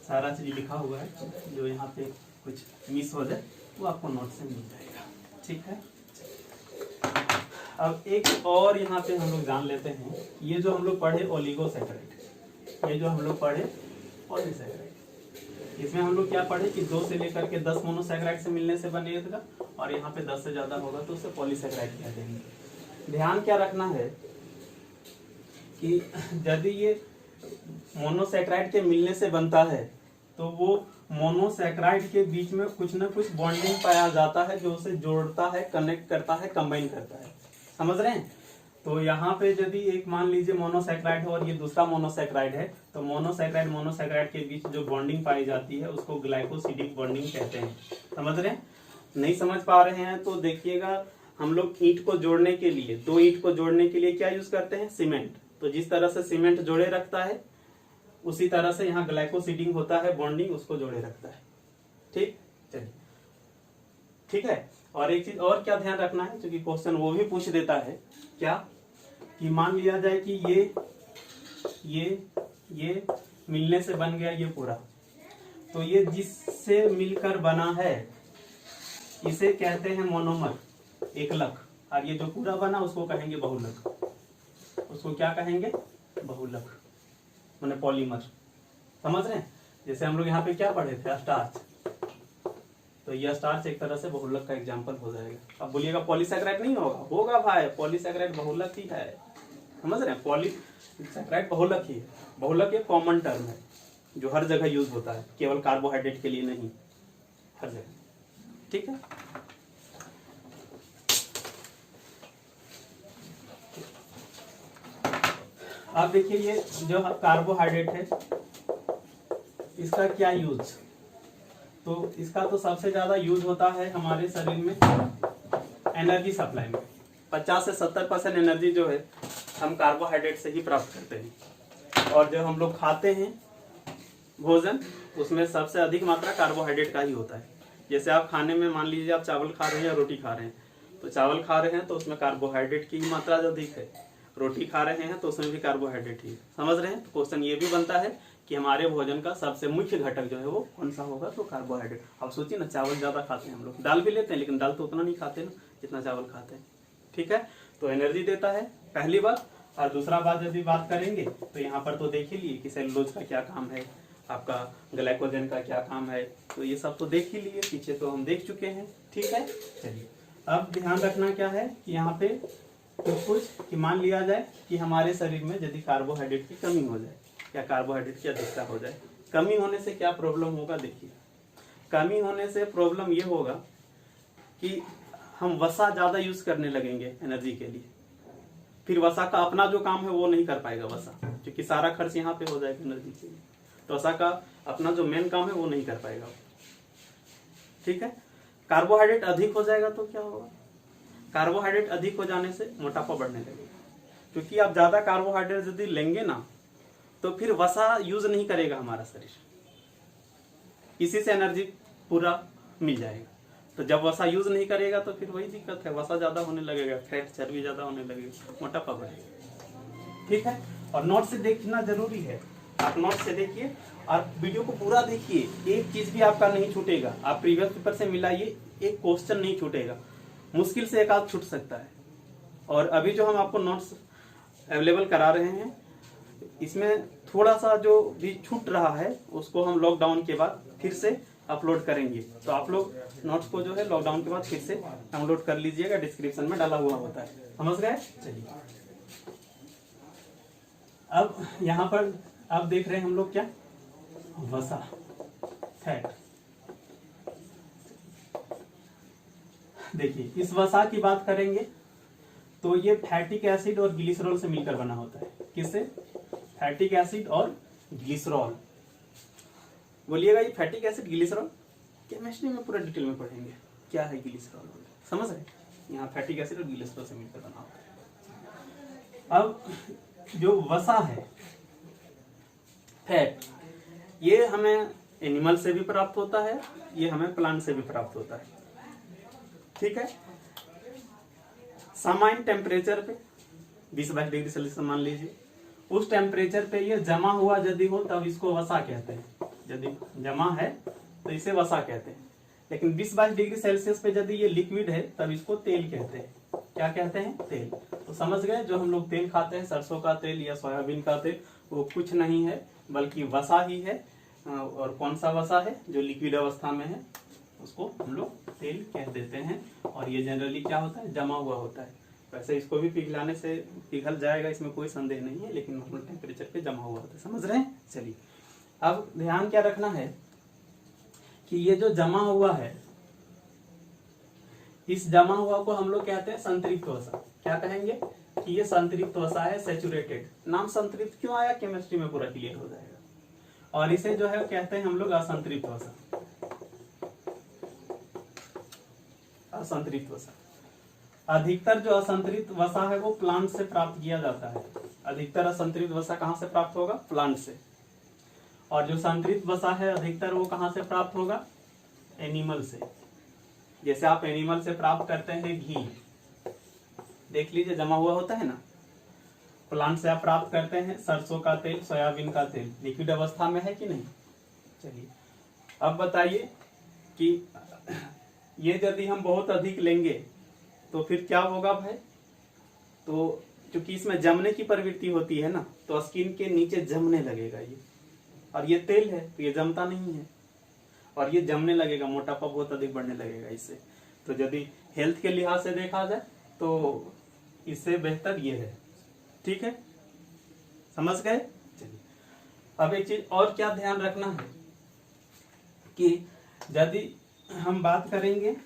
सारा चीज लिखा हुआ है, जो यहाँ पे कुछ मिस हो जाए वो आपको नोट से मिल जाएगा। ठीक है। अब एक और यहाँ पे हम लोग जान लेते हैं, ये जो हम लोग पढ़े ओलिगोसैकेराइड, ये जो हम लोग पढ़े पॉलीसैकेराइड, इसमें हम लोग क्या पढ़े कि 2 से लेकर के 10 मोनोसैकेराइड से मिलने से बनेगा, और यहाँ पे 10 से ज्यादा होगा तो उसे पॉलीसैकेराइड कह देंगे। ध्यान क्या रखना है कि यदि ये मोनोसैकेराइड के मिलने से बनता है तो वो मोनोसैकेराइड के बीच में कुछ ना कुछ बॉन्डिंग पाया जाता है जो उसे जोड़ता है, कनेक्ट करता है, कंबाइन करता है। समझ रहे हैं। तो यहाँ पे यदि एक मान लीजिए मोनोसैकेराइड है और ये दूसरा मोनोसैकेराइड है, तो मोनोसैकेराइड के बीच जो बॉन्डिंग पाई जाती है उसको ग्लाइकोसिडिक बॉन्डिंग कहते हैं। समझ रहे हैं। नहीं समझ पा रहे हैं तो देखिएगा, हम लोग ईंट को जोड़ने के लिए, 2 ईंट को जोड़ने के लिए क्या यूज करते हैं, सीमेंट। तो जिस तरह से सीमेंट जोड़े रखता है उसी तरह से यहाँ ग्लाइकोसिडिंग होता है, बॉन्डिंग उसको जोड़े रखता है। ठीक, चलिए ठीक है। और एक चीज और क्या ध्यान रखना है, क्योंकि क्वेश्चन वो भी पूछ देता है, क्या कि मान लिया जाए कि ये मिलने से बन गया ये पूरा, तो ये जिससे मिलकर बना है इसे कहते हैं मोनोमर, एकलक। और ये जो पूरा बना उसको कहेंगे बहुलक। उसको क्या कहेंगे, बहुलक, माने पॉलीमर। समझ रहे हैं। जैसे हम लोग यहाँ पे क्या पढ़े थे, स्टार्च, तो ये स्टार्च एक तरह से बहुलक का एग्जांपल हो जाएगा। अब बोलिएगा पॉलीसैकेराइड नहीं होगा, होगा भाई, पॉलीसैकेराइड बहुलक ही है। समझ रहे हैं। पॉलीसैकेराइड बहुलक ही है। बहुलक एक कॉमन टर्म है जो हर जगह यूज होता है, केवल कार्बोहाइड्रेट के लिए नहीं, हर जगह। ठीक है। अब देखिए ये जो कार्बोहाइड्रेट है इसका क्या यूज, तो इसका तो सबसे ज्यादा यूज होता है हमारे शरीर में एनर्जी सप्लाई में। 50 से 70% एनर्जी जो है हम कार्बोहाइड्रेट से ही प्राप्त करते हैं। और जो हम लोग खाते हैं भोजन, उसमें सबसे अधिक मात्रा कार्बोहाइड्रेट का ही होता है। जैसे आप खाने में मान लीजिए आप चावल खा रहे हैं या रोटी खा रहे हैं, तो चावल खा रहे हैं तो उसमें कार्बोहाइड्रेट की ही मात्रा अधिक है, रोटी खा रहे हैं तो उसमें भी कार्बोहाइड्रेट ही है। समझ रहे हैं। तो क्वेश्चन ये भी बनता है कि हमारे भोजन का सबसे मुख्य घटक जो है वो कौन सा होगा, तो कार्बोहाइड्रेट। अब सोचिए ना, चावल ज्यादा खाते हैं हम लोग, दाल भी लेते हैं लेकिन दाल तो उतना नहीं खाते ना जितना चावल खाते हैं। ठीक है। तो एनर्जी देता है, पहली बात। और दूसरा बात यदि बात करेंगे तो यहाँ पर तो देख ही लिए कि सेलुलोज का क्या काम है, आपका ग्लाइकोजन का क्या काम है, तो ये सब तो देख ही लिए, पीछे तो हम देख चुके हैं। ठीक है। चलिए अब ध्यान रखना क्या है कि यहाँ पे कुछ कि मान लिया जाए कि हमारे शरीर में यदि कार्बोहाइड्रेट की कमी हो जाए या कार्बोहाइड्रेट की अधिकता हो जाए, कमी होने से क्या प्रॉब्लम होगा। देखिए, कमी होने से प्रॉब्लम ये होगा कि हम वसा ज्यादा यूज करने लगेंगे एनर्जी के लिए। फिर वसा का अपना जो काम है वो नहीं कर पाएगा वसा, क्योंकि सारा खर्च यहाँ पे हो जाएगा एनर्जी के लिए। तो वसा का अपना जो मेन काम है वो नहीं कर पाएगा। ठीक है। कार्बोहाइड्रेट अधिक हो जाएगा तो क्या होगा, कार्बोहाइड्रेट अधिक हो जाने से मोटापा बढ़ने लगेगा, क्योंकि आप ज्यादा कार्बोहाइड्रेट यदि लेंगे ना तो फिर वसा यूज नहीं करेगा हमारा शरीर, इसी से एनर्जी पूरा मिल जाएगा। तो जब वसा यूज नहीं करेगा तो फिर वही दिक्कत है, वसा ज्यादा होने लगेगा, फैट चर्बी ज्यादा होने लगेगा, मोटापा बढ़ेगा। ठीक है। और नोट से देखना जरूरी है आप नोट से देखिए और वीडियो को पूरा देखिए, एक चीज भी आपका नहीं छूटेगा। आप प्रीवियस पेपर से मिलाइए, एक क्वेश्चन नहीं छूटेगा, मुश्किल से एक आध छूट सकता है। और अभी जो हम आपको नोट्स अवेलेबल करा रहे हैं, इसमें थोड़ा सा जो भी छूट रहा है उसको हम लॉकडाउन के बाद फिर से अपलोड करेंगे। तो आप लोग नोट्स को जो है लॉकडाउन के बाद फिर से डाउनलोड कर लीजिएगा, डिस्क्रिप्शन में डाला हुआ होता है। समझ गए? चलिए, अब यहाँ पर आप देख रहे हैं हम लोग क्या, वसा, फैट। देखिए, इस वसा की बात करेंगे तो ये फैटिक एसिड और ग्लिसरॉल से मिलकर बना होता है। किससे? फैटिक एसिड और ग्लिसरॉल। बोलिएगा ये फैटिक एसिड ग्लिसरॉल, केमिस्ट्री में पूरा डिटेल में पढ़ेंगे क्या है ग्लिसरॉल, समझ रहे? यहाँ फैटिक एसिड और ग्लिसरॉल से मिलकर बना होता है। अब जो वसा है, फैट, ये हमें एनिमल से भी प्राप्त होता है, ये हमें प्लांट से भी प्राप्त होता है। ठीक है, सामान्य टेम्परेचर पे 20-22 डिग्री सेल्सियस मान लीजिए, उस टेम्परेचर पे ये जमा हुआ यदि हो तब इसको वसा कहते हैं। यदि जमा है तो इसे वसा कहते हैं। लेकिन 20-22 डिग्री सेल्सियस पे यदि ये लिक्विड है तब इसको तेल कहते हैं। क्या कहते हैं? तेल। तो समझ गए, जो हम लोग तेल खाते हैं, सरसों का तेल या सोयाबीन का तेल, वो कुछ नहीं है बल्कि वसा ही है। और कौन सा वसा है? जो लिक्विड अवस्था में है उसको हम लोग तेल कह देते हैं। और ये जनरली क्या होता है? जमा हुआ होता है। वैसे इसको भी पिघलाने से पिघल जाएगा, इसमें कोई संदेह नहीं है, लेकिन नॉर्मल टेम्परेचर पे जमा हुआ होता है। समझ रहे हैं? चलिए, अब ध्यान क्या रखना है कि ये जो जमा हुआ है, इस जमा हुआ को हम लोग कहते हैं संतृप्त वसा। क्या कहेंगे? कि ये संतृप्त वसा है, सैचुरेटेड। नाम संतृप्त क्यों आया, केमिस्ट्री में पूरा क्लियर हो जाएगा। और इसे जो है कहते हैं हम लोग असंतृप्त वसा। असंतृप्त वसा। अधिकतर जो असंतृप्त वसा है वो प्लांट से प्राप्त किया जाता है। अधिकतर असंतृप्त वसा कहाँ से प्राप्त होगा? प्लांट से। और जो संतृप्त वसा है अधिकतर वो कहाँ से प्राप्त होगा? एनिमल से। जैसे आप एनिमल से प्राप्त करते हैं घी, देख लीजिए जमा हुआ होता है ना। प्लांट से आप प्राप्त करते हैं सरसों का तेल, सोयाबीन का तेल, लिक्विड अवस्था में है कि नहीं? चलिए, अब बताइए कि ये यदि हम बहुत अधिक लेंगे तो फिर क्या होगा भाई? तो क्योंकि इसमें जमने की प्रवृत्ति होती है ना, तो स्किन के नीचे जमने लगेगा ये। और ये तेल है तो ये जमता नहीं है, और ये जमने लगेगा, मोटापा बहुत अधिक बढ़ने लगेगा इससे। तो यदि हेल्थ के लिहाज से देखा जाए तो इससे बेहतर ये है। ठीक है, समझ गए? चलिए, अब एक चीज और क्या ध्यान रखना है कि यदि हम बात करेंगे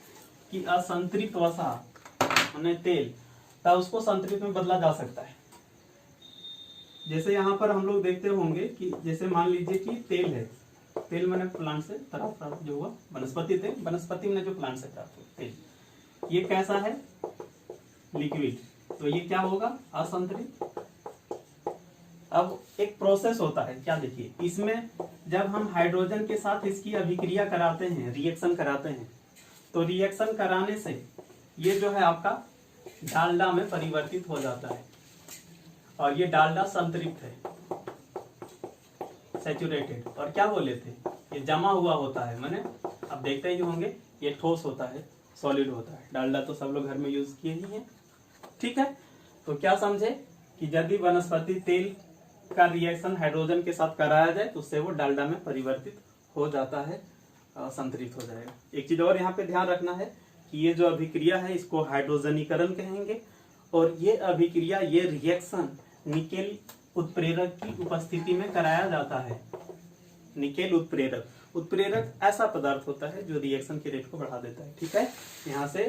कि असंतृप्त वसा माने तेल, तब उसको संतृप्त में बदला जा सकता है। जैसे यहाँ पर हम लोग देखते होंगे कि जैसे मान लीजिए कि तेल है, तेल मैंने प्लांट से प्राप्त जो हुआ वनस्पति तेल, वनस्पति में जो प्लांट से प्राप्त हुआ तेल, ये कैसा है? लिक्विड। तो ये क्या होगा? असंतृप्त। अब एक प्रोसेस होता है, क्या देखिए, इसमें जब हम हाइड्रोजन के साथ इसकी अभिक्रिया कराते हैं, रिएक्शन कराते हैं, तो रिएक्शन कराने से ये जो है आपका डालडा में परिवर्तित हो जाता है। और ये डालडा संतृप्त है, सैचुरेटेड। और क्या बोले थे? ये जमा हुआ होता है, माने अब देखते ही होंगे ये ठोस होता है, सॉलिड होता है। डालडा तो सब लोग घर में यूज किए ही हैं। ठीक है, तो क्या समझे कि यदि वनस्पति तेल का रिएक्शन हाइड्रोजन के साथ कराया जाए तो उससे वो डालडा में परिवर्तित हो जाता है, संतृप्त हो जाएगा। एक चीज और यहाँ पे ध्यान रखना है कि ये जो अभिक्रिया है इसको हाइड्रोजनीकरण कहेंगे। और ये अभिक्रिया, ये रिएक्शन निकेल उत्प्रेरक की उपस्थिति में कराया जाता है। निकेल उत्प्रेरक, उत्प्रेरक ऐसा पदार्थ होता है जो रिएक्शन के रेट को बढ़ा देता है। ठीक है, यहाँ से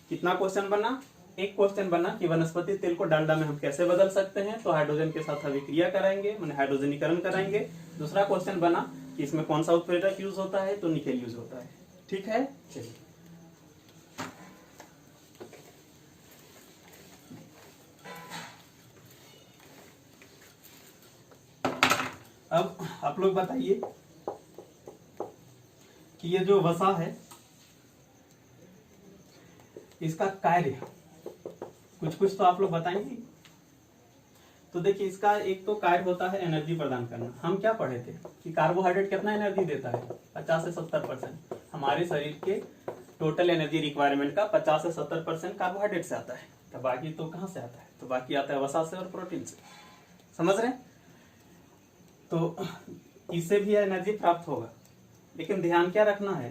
कितना क्वेश्चन बना? एक क्वेश्चन बना कि वनस्पति तेल को डालडा में हम कैसे बदल सकते हैं, तो हाइड्रोजन के साथ अभिक्रिया कराएंगे, माने हाइड्रोजनीकरण कराएंगे। दूसरा क्वेश्चन बना कि इसमें कौन सा उत्प्रेरक यूज होता है, तो निकेल यूज होता है। ठीक है, चलिए, अब आप लोग बताइए कि ये जो वसा है इसका कार्य कुछ कुछ तो आप लोग बताएंगे तो देखिए इसका एक तो कार्य होता है एनर्जी प्रदान करना। हम क्या पढ़े थे कि कार्बोहाइड्रेट कितना एनर्जी देता है, 50 से 70%। हमारे शरीर के टोटल एनर्जी रिक्वायरमेंट का 50 से 70% कार्बोहाइड्रेट से आता है, तो बाकी तो कहाँ से आता है, तो बाकी आता है वसा से और प्रोटीन से। समझ रहे हैं? तो इससे भी एनर्जी प्राप्त होगा, लेकिन ध्यान क्या रखना है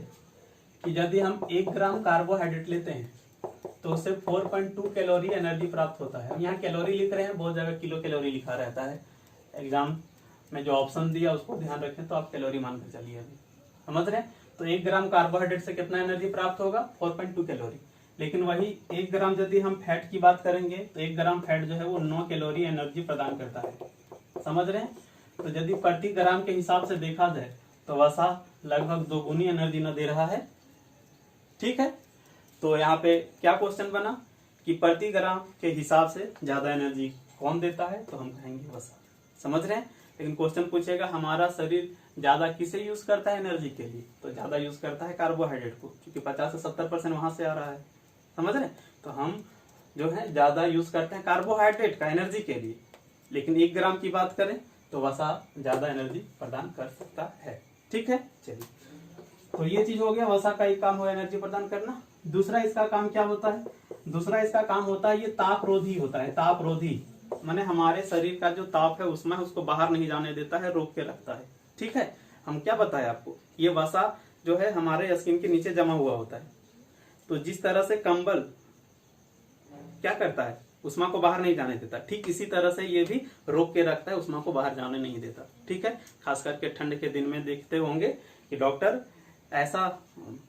कि यदि हम 1 ग्राम कार्बोहाइड्रेट लेते हैं तो उससे 4.2 कैलोरी एनर्जी प्राप्त होता है। हम यहाँ कैलोरी लिख रहे हैं, बहुत जगह किलो कैलोरी लिखा रहता है। एग्जाम में जो ऑप्शन दिया उसको ध्यान रखें तो आप कैलोरी मान कर चलिए। अभी समझ रहे हैं? तो 1 ग्राम कार्बोहाइड्रेट से कितना एनर्जी प्राप्त होगा, 4.2 कैलोरी। लेकिन वही 1 ग्राम यदि हम फैट की बात करेंगे तो 1 ग्राम फैट जो है वो 9 कैलोरी एनर्जी प्रदान करता है। समझ रहे हैं? तो यदि प्रति ग्राम के हिसाब से देखा जाए तो वसा लगभग 2 गुनी एनर्जी न दे रहा है। ठीक है, तो यहाँ पे क्या क्वेश्चन बना कि प्रति ग्राम के हिसाब से ज्यादा एनर्जी कौन देता है, तो हम कहेंगे वसा। समझ रहे हैं? लेकिन क्वेश्चन पूछेगा हमारा शरीर ज्यादा किसे यूज करता है एनर्जी के लिए, तो ज्यादा यूज करता है कार्बोहाइड्रेट को, क्योंकि 50 से 70% वहां से आ रहा है। समझ रहे हैं? तो हम जो है ज्यादा यूज करते हैं कार्बोहाइड्रेट का एनर्जी के लिए, लेकिन 1 ग्राम की बात करें तो वसा ज्यादा एनर्जी प्रदान कर सकता है। ठीक है, चलिए, तो ये चीज हो गया, वसा का एक काम हो एनर्जी प्रदान करना। दूसरा इसका काम क्या होता है, दूसरा इसका काम होता है ये तापरोधी होता है। तापरोधी माने हमारे शरीर का जो ताप है उसमें उसको बाहर नहीं जाने देता है, रोक के रखता है। ठीक है, हम क्या बताए आपको, ये वसा जो है हमारे स्किन के नीचे जमा हुआ होता है। तो जिस तरह से कंबल क्या करता है, उष्मा को बाहर नहीं जाने देता, ठीक इसी तरह से ये भी रोक के रखता है, उष्मा को बाहर जाने नहीं देता। ठीक है, खास करके ठंड के दिन में देखते होंगे कि डॉक्टर ऐसा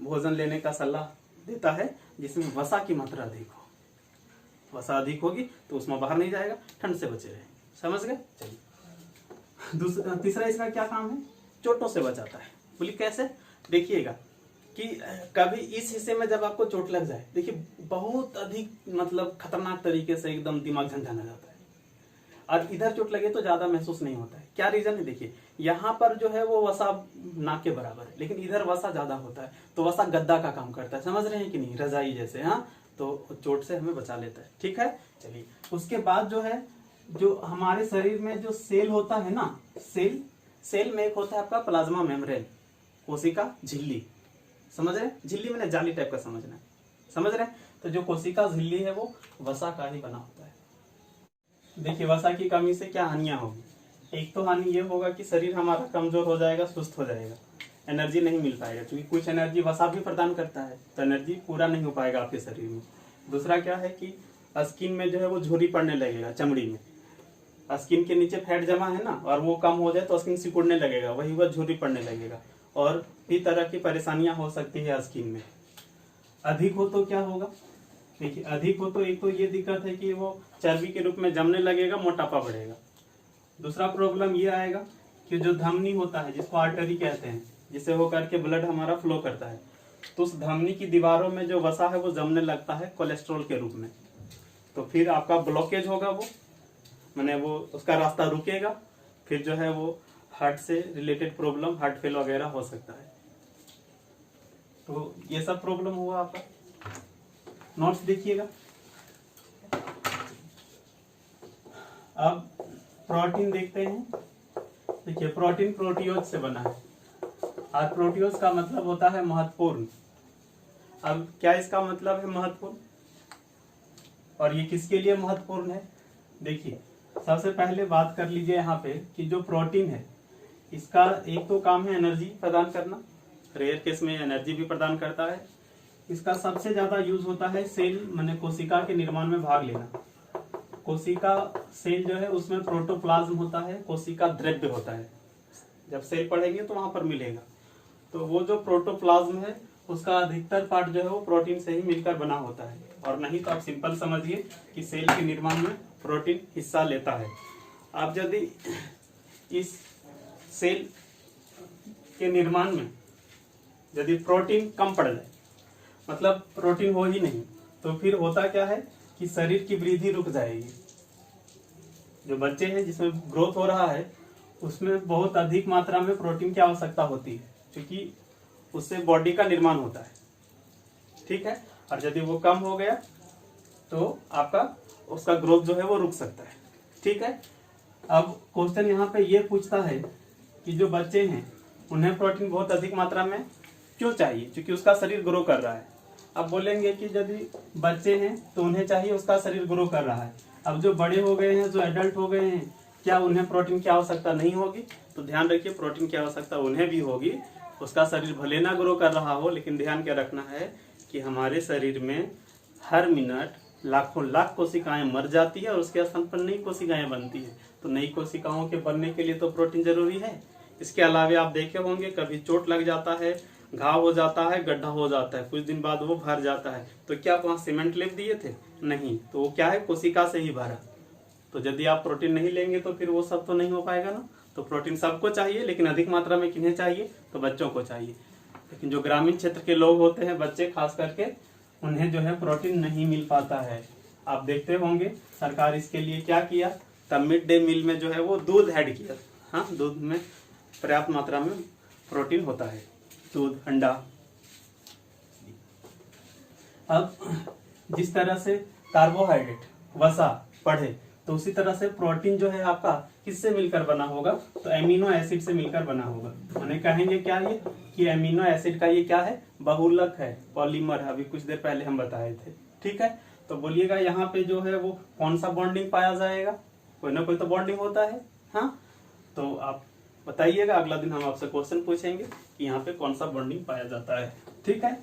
भोजन लेने का सलाह देता है जिसमें वसा की मात्रा अधिक हो। वसा अधिक होगी तो उसमें बाहर नहीं जाएगा, ठंड से बचे रहे। समझ गए? चलिए, तीसरा इसका क्या काम है, चोटों से बचाता है। बोलिए कैसे? देखिएगा कि कभी इस हिस्से में जब आपको चोट लग जाए, देखिए बहुत अधिक मतलब खतरनाक तरीके से एकदम दिमाग झंझना जाता है, और इधर चोट लगे तो ज्यादा महसूस नहीं होता है। क्या रीजन है? देखिए यहाँ पर जो है वो वसा ना के बराबर है, लेकिन इधर वसा ज्यादा होता है, तो वसा गद्दा का काम करता है। समझ रहे हैं कि नहीं, रजाई जैसे। हाँ, तो चोट से हमें बचा लेता है। ठीक है, चलिए, उसके बाद जो है जो हमारे शरीर में जो सेल होता है ना, सेल में एक होता है आपका प्लाज्मा मेम्ब्रेन, कोशिका झिल्ली। समझ रहे? झिल्ली मैंने जाली टाइप का समझना है। समझ रहे? तो जो कोशिका झिल्ली है वो वसा का ही बना होता है। देखिए वसा की कमी से क्या हानियां होगी। एक तो हानि ये होगा कि शरीर हमारा कमजोर हो जाएगा, सुस्त हो जाएगा, एनर्जी नहीं मिल पाएगा, क्योंकि कुछ एनर्जी वसा भी प्रदान करता है, तो एनर्जी पूरा नहीं हो पाएगा आपके शरीर में। दूसरा क्या है कि स्किन में जो है वो झुर्री पड़ने लगेगा, चमड़ी में स्किन के नीचे फैट जमा है ना, और वो कम हो जाए तो स्किन सिकुड़ने लगेगा, वही वह झुर्री पड़ने लगेगा, और भी तरह की परेशानियां हो सकती है स्किन में। अधिक हो तो क्या होगा, देखिए अधिक हो तो एक तो ये दिक्कत है कि वो चर्बी के रूप में जमने लगेगा, मोटापा बढ़ेगा। दूसरा प्रॉब्लम ये आएगा कि जो धमनी होता है, जिसको आर्टरी कहते हैं, जिसे होकर के ब्लड हमारा फ्लो करता है, तो उस धमनी की दीवारों में जो वसा है वो जमने लगता है कोलेस्ट्रॉल के रूप में। तो फिर आपका ब्लॉकेज होगा, वो माने वो उसका रास्ता रुकेगा, फिर जो है वो हार्ट से रिलेटेड प्रॉब्लम, हार्ट फेल वगैरह हो सकता है। तो ये सब प्रॉब्लम हुआ आपका। नोट्स देखिएगा। अब प्रोटीन देखते हैं। देखिए प्रोटीन प्रोटियोज से बना है, और प्रोटियोज का मतलब होता है महत्वपूर्ण। अब क्या इसका मतलब है महत्वपूर्ण, और ये किसके लिए महत्वपूर्ण है? देखिए सबसे पहले बात कर लीजिए यहाँ पे कि जो प्रोटीन है इसका एक तो काम है एनर्जी प्रदान करना, रेयर केस में एनर्जी भी प्रदान करता है। इसका सबसे ज्यादा यूज होता है सेल माने कोशिका के निर्माण में भाग लेना। कोशिका सेल जो है उसमें प्रोटोप्लाज्म होता है, कोशिका द्रव्य होता है। जब सेल पढ़ेंगे तो वहां पर मिलेगा। तो वो जो प्रोटोप्लाज्म है उसका अधिकतर पार्ट जो है वो प्रोटीन से ही मिलकर बना होता है, और नहीं तो आप सिंपल समझिए कि सेल के निर्माण में प्रोटीन हिस्सा लेता है। आप यदि इस सेल के निर्माण में यदि प्रोटीन कम पड़ जाए, मतलब प्रोटीन हो ही नहीं, तो फिर होता क्या है कि शरीर की वृद्धि रुक जाएगी। जो बच्चे हैं जिसमें ग्रोथ हो रहा है उसमें बहुत अधिक मात्रा में प्रोटीन की आवश्यकता होती है, क्योंकि उससे बॉडी का निर्माण होता है। ठीक है, और यदि वो कम हो गया तो आपका उसका ग्रोथ जो है वो रुक सकता है। ठीक है, अब क्वेश्चन यहाँ पे ये पूछता है कि जो बच्चे हैं उन्हें प्रोटीन बहुत अधिक मात्रा में क्यों चाहिए, क्योंकि उसका शरीर ग्रो कर रहा है। अब बोलेंगे कि यदि बच्चे हैं तो उन्हें चाहिए, उसका शरीर ग्रो कर रहा है। अब जो बड़े हो गए हैं, जो एडल्ट हो गए हैं, क्या उन्हें प्रोटीन की आवश्यकता नहीं होगी? तो ध्यान रखिए, प्रोटीन की आवश्यकता उन्हें भी होगी। उसका शरीर भले ना ग्रो कर रहा हो, लेकिन ध्यान क्या रखना है कि हमारे शरीर में हर मिनट लाखों लाख कोशिकाएं मर जाती है और उसके स्थान पर नई कोशिकाएं बनती है। तो नई कोशिकाओं के बनने के लिए तो प्रोटीन जरूरी है। इसके अलावा आप देखे होंगे कभी चोट लग जाता है, घाव हो जाता है, गड्ढा हो जाता है, कुछ दिन बाद वो भर जाता है, तो क्या वहाँ सीमेंट लेप दिए थे? नहीं, तो वो क्या है, कोशिका से ही भरा। तो यदि आप प्रोटीन नहीं लेंगे तो फिर वो सब तो नहीं हो पाएगा ना। तो प्रोटीन सबको चाहिए, लेकिन अधिक मात्रा में किन्हें चाहिए? तो बच्चों को चाहिए। लेकिन जो ग्रामीण क्षेत्र के लोग होते हैं, बच्चे खास करके, उन्हें जो है प्रोटीन नहीं मिल पाता है। आप देखते होंगे सरकार इसके लिए क्या किया, तब मिड डे मील में जो है वो दूध ऐड किया। हाँ, दूध में पर्याप्त मात्रा में प्रोटीन होता है, दूध, अंडा। अब जिस तरह से कार्बोहाइड्रेट, वसा पढ़े, तो उसी तरह से प्रोटीन जो है आपका किससे मिलकर बना होगा? तो एमिनो एसिड से मिलकर बना होगा। माने कहेंगे क्या ये कि एमिनो एसिड का ये क्या है? बहुलक है, पॉलीमर है। अभी कुछ देर पहले हम बताए थे। ठीक है, तो बोलिएगा यहाँ पे जो है वो कौन सा बॉन्डिंग पाया जाएगा? कोई ना कोई तो बॉन्डिंग होता है। हाँ, तो आप बताइएगा, अगला दिन हम आपसे क्वेश्चन पूछेंगे कि यहाँ पे कौन सा बॉन्डिंग पाया जाता है। ठीक है,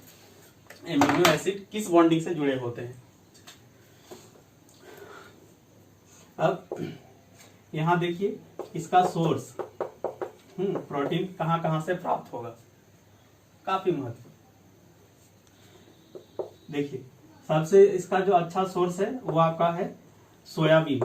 एमिनो एसिड किस बॉन्डिंग से जुड़े होते हैं। अब यहाँ देखिए इसका सोर्स, प्रोटीन कहाँ कहाँ से प्राप्त होगा, काफी महत्व। देखिए सबसे इसका जो अच्छा सोर्स है वो आपका है सोयाबीन।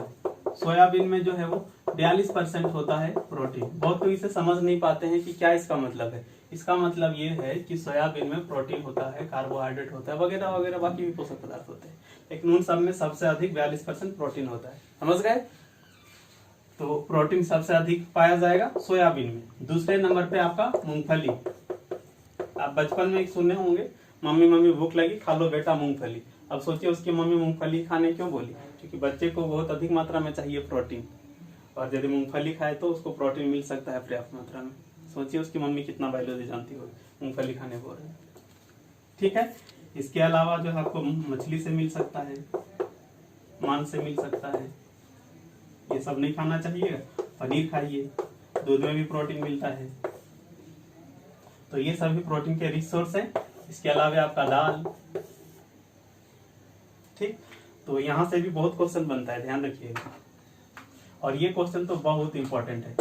सोयाबीन में जो है वो 42% होता है प्रोटीन। बहुत लोग इसे समझ नहीं पाते हैं कि क्या इसका मतलब है। इसका मतलब ये है कि सोयाबीन में प्रोटीन होता है, कार्बोहाइड्रेट होता है, वगैरह वगैरह, बाकी भी पोषक पदार्थ होते हैं, लेकिन उन सब में सबसे अधिक 42% प्रोटीन होता है। समझ गए? तो प्रोटीन सबसे अधिक पाया जाएगा सोयाबीन में। दूसरे नंबर पे आपका मूंगफली। आप बचपन में सुने होंगे, मम्मी मम्मी भूख लगी, खा लो बेटा मूंगफली। अब सोचिए उसकी मम्मी मूंगफली खाने क्यों बोली? क्योंकि बच्चे को बहुत अधिक मात्रा में चाहिए प्रोटीन, और यदि मूंगफली खाए तो उसको प्रोटीन मिल सकता है पर्याप्त मात्रा में। सोचिए उसकी मम्मी कितना बायोलॉजी जानती होगी, मूंगफली खाने बोल रहे हैं। ठीक है, इसके अलावा जो है आपको मछली से मिल सकता है, मांस से मिल सकता है। ये सब नहीं खाना चाहिए, पनीर खाइए, दूध में भी प्रोटीन मिलता है। तो ये सभी प्रोटीन के रिच सोर्स हैं। इसके अलावा आपका दाल। ठीक, तो यहां से भी बहुत क्वेश्चन बनता है, ध्यान रखिएगा। और ये क्वेश्चन तो बहुत इंपॉर्टेंट है।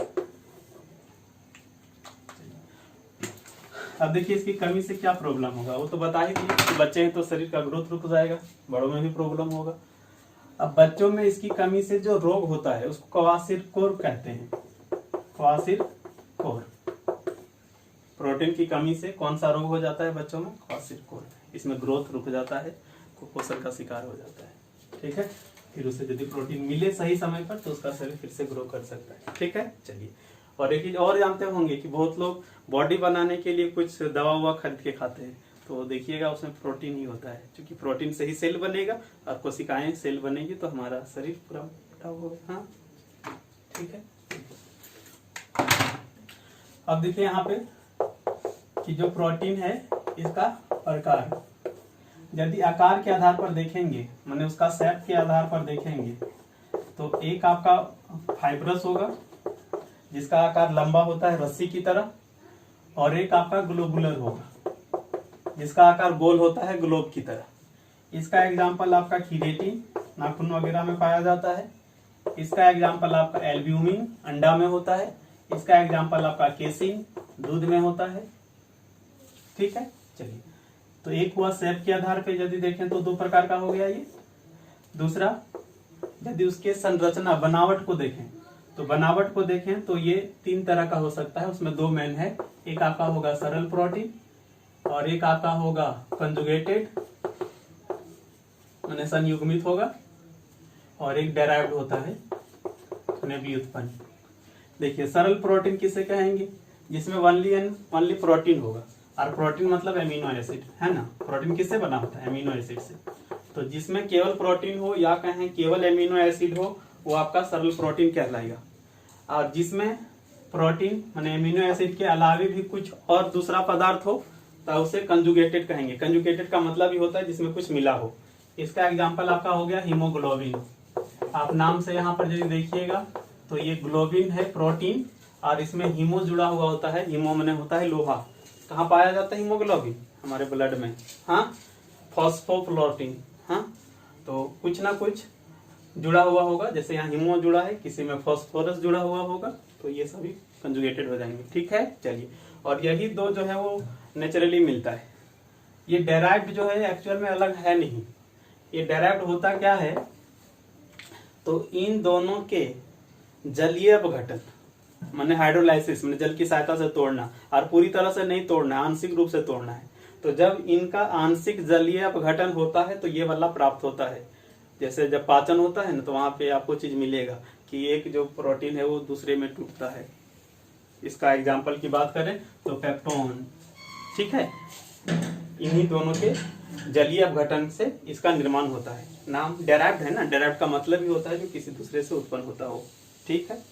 अब देखिए इसकी कमी से क्या प्रॉब्लम होगा, वो तो बता ही दिए कि बच्चे हैं तो शरीर का ग्रोथ रुक जाएगा, बड़ों में भी प्रॉब्लम होगा। अब बच्चों में इसकी कमी से जो रोग होता है उसको क्वासिरकोर कहते हैं। क्वासिरकोर, प्रोटीन की कमी से कौन सा रोग हो जाता है बच्चों में? क्वासिरकोर। इसमें ग्रोथ रुक जाता है, कुपोषण का शिकार हो जाता है। ठीक है, फिर उसे यदि प्रोटीन मिले सही समय पर तो उसका शरीर फिर से ग्रो कर सकता है। ठीक है, चलिए। और एक चीज और जानते होंगे कि बहुत लोग बॉडी बनाने के लिए कुछ दवा ववा खरीद के खाते हैं, तो देखिएगा उसमें प्रोटीन ही होता है, क्योंकि प्रोटीन से ही सेल बनेगा और कोशिकाएं सेल बनेगी तो हमारा शरीर पूरा मोटा होगा। हाँ, ठीक है। अब देखिए यहाँ पे कि जो प्रोटीन है इसका प्रकार, यदि आकार के आधार पर देखेंगे, माने उसका शेप के आधार पर देखेंगे, तो एक आपका फाइब्रस होगा जिसका आकार लंबा होता है रस्सी की तरह, और एक आपका ग्लोबुलर होगा जिसका आकार गोल होता है ग्लोब की तरह। इसका एग्जाम्पल आपका कीरेटिन, नाखून वगैरह में पाया जाता है। इसका एग्जाम्पल आपका एल्ब्यूमिन, अंडा में होता है। इसका एग्जाम्पल आपका केसिन, दूध में होता है। ठीक है, चलिए। तो एक हुआ शेप के आधार पे यदि देखें तो दो प्रकार का हो गया ये। दूसरा, यदि उसके संरचना, बनावट को देखें, तो बनावट को देखें तो ये 3 तरह का हो सकता है। उसमें 2 मेन है, एक आपका होगा सरल प्रोटीन और एक आपका होगा कंजुगेटेड, माने संयुग्मित होगा, और एक डेराइव्ड होता है, व्युत्पन्न। देखिए सरल प्रोटीन किसे कहेंगे? जिसमें ओनली एंड ओनली प्रोटीन होगा, और प्रोटीन मतलब एमिनो एसिड है ना। प्रोटीन किससे बना होता है? एमिनो एसिड से। तो जिसमें केवल प्रोटीन हो या कहें केवल एमिनो एसिड हो, वो आपका सरल प्रोटीन कहलाएगा। और जिसमें प्रोटीन माने एमिनो एसिड के अलावे भी कुछ और दूसरा पदार्थ हो तो उसे कंजुगेटेड कहेंगे। कंजुगेटेड का मतलब ही होता है जिसमें कुछ मिला हो। इसका एग्जांपल आपका हो गया हीमोग्लोबिन। आप नाम से यहाँ पर यदि देखिएगा तो ये ग्लोबिन है प्रोटीन, और इसमें हीमो जुड़ा हुआ होता है। हीमो माने होता है लोहा। कहाँ पाया जाता है हीमोग्लोबिन? हमारे ब्लड में। हाँ, फॉस्फोप्रोटीन। हाँ, तो कुछ ना कुछ जुड़ा हुआ होगा, जैसे यहाँ हीमो जुड़ा है, किसी में फॉस्फोरस जुड़ा हुआ होगा, तो ये सभी कंजुगेटेड हो जाएंगे। ठीक है, चलिए। और यही दो जो है वो नेचुरली मिलता है। ये डेराइव्ड जो है एक्चुअल में अलग है नहीं। ये डेराइव्ड होता क्या है, तो इन दोनों के जलीय अपघटन माने हाइड्रोलाइसिस माने जल की सहायता से तोड़ना, और पूरी तरह से नहीं तोड़ना है, आंशिक रूप से तोड़ना है। तो जब इनका आंशिक जलीय अपघटन होता है तो ये वाला प्राप्त होता है। जैसे जब पाचन होता है ना, तो वहां पे आपको चीज मिलेगा कि एक जो प्रोटीन है वो दूसरे में टूटता है। इसका एग्जाम्पल की बात करें तो पेप्टोन। ठीक है, इन्हीं दोनों के जलीय अपघटन से इसका निर्माण होता है। नाम डेराइव्ड है ना, डेराइव्ड का मतलब ही होता है जो किसी दूसरे से उत्पन्न होता हो। ठीक है,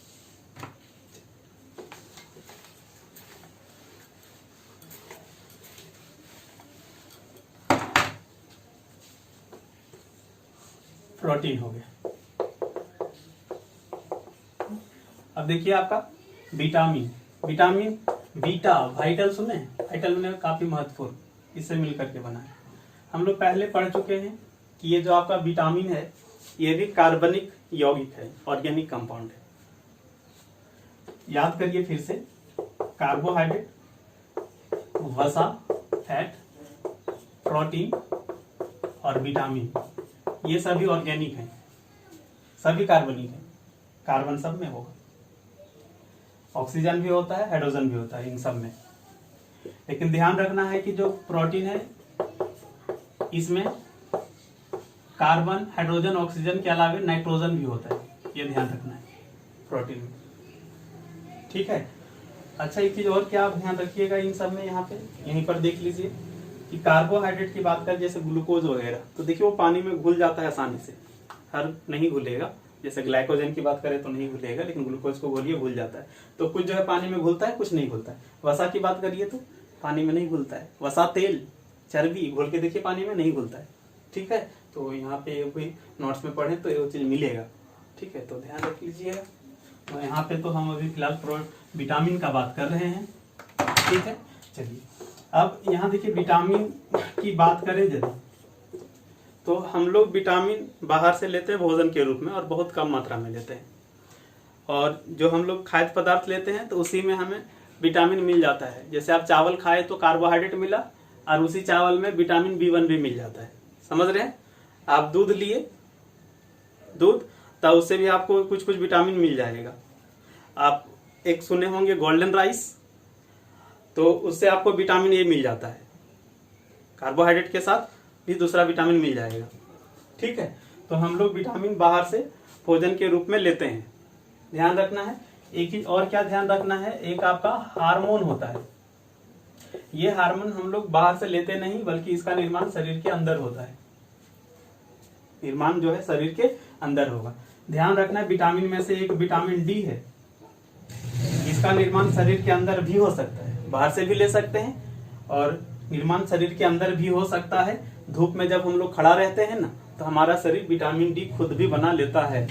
प्रोटीन हो गया। अब देखिए आपका विटामिन। विटामिन बीटा वाइटल सुने? वाइटल में काफी महत्वपूर्ण, इससे मिलकर के बना है। हम लोग पहले पढ़ चुके हैं कि ये जो आपका विटामिन है ये भी कार्बनिक यौगिक है, ऑर्गेनिक कंपाउंड है। याद करिए फिर से, कार्बोहाइड्रेट, वसा, फैट, प्रोटीन और विटामिन, ये सभी ऑर्गेनिक हैं, सभी कार्बनिक हैं। कार्बन सब में होगा, ऑक्सीजन भी होता है, हाइड्रोजन भी होता है इन सब में। लेकिन ध्यान रखना है कि जो प्रोटीन है इसमें कार्बन, हाइड्रोजन, ऑक्सीजन के अलावे नाइट्रोजन भी होता है, ये ध्यान रखना है प्रोटीन में। ठीक है, अच्छा एक चीज और क्या आप ध्यान रखिएगा इन सब में, यहाँ पे यहीं पर देख लीजिए कि कार्बोहाइड्रेट की बात करें जैसे ग्लूकोज वगैरह, तो देखिए वो पानी में घुल जाता है आसानी से, हर नहीं घुलेगा। जैसे ग्लाइकोजन की बात करें तो नहीं घुलेगा, लेकिन ग्लूकोज को घोलिए घुल जाता है। तो कुछ जो है पानी में घुलता है, कुछ नहीं घुलता है। वसा की बात करिए तो पानी में नहीं घुलता है। वसा, तेल, चर्बी घोल के देखिए पानी में नहीं घुलता है। ठीक है, तो यहाँ पे कोई नोट्स में पढ़े तो ये चीज मिलेगा। ठीक है, तो ध्यान रख लीजिएगा। तो यहाँ पे तो हम अभी फिलहाल विटामिन का बात कर रहे हैं। ठीक है, चलिए अब यहाँ देखिए विटामिन की बात करें यदि, तो हम लोग विटामिन बाहर से लेते हैं भोजन के रूप में, और बहुत कम मात्रा में लेते हैं। और जो हम लोग खाद्य पदार्थ लेते हैं तो उसी में हमें विटामिन मिल जाता है। जैसे आप चावल खाए तो कार्बोहाइड्रेट मिला, और उसी चावल में विटामिन B1 भी मिल जाता है। समझ रहे हैं? आप दूध लिए, दूध, तो उससे भी आपको कुछ कुछ विटामिन मिल जाएगा। आप एक सुने होंगे गोल्डन राइस, तो उससे आपको विटामिन A मिल जाता है। कार्बोहाइड्रेट के साथ भी दूसरा विटामिन मिल जाएगा। ठीक है, तो हम लोग विटामिन बाहर से भोजन के रूप में लेते हैं। ध्यान रखना है। एक चीज और क्या ध्यान रखना है, एक आपका हार्मोन होता है। ये हार्मोन हम लोग बाहर से लेते नहीं, बल्कि इसका निर्माण शरीर के अंदर होता है। निर्माण जो है शरीर के अंदर होगा। ध्यान रखना है, विटामिन में से एक विटामिन D है, इसका निर्माण शरीर के अंदर भी हो सकता है। बाहर से भी ले सकते हैं और निर्माण शरीर के अंदर भी हो सकता है। धूप में जब हम लोग खड़ा रहते हैं ना, तो हमारा शरीर विटामिन D खुद भी बना लेता है।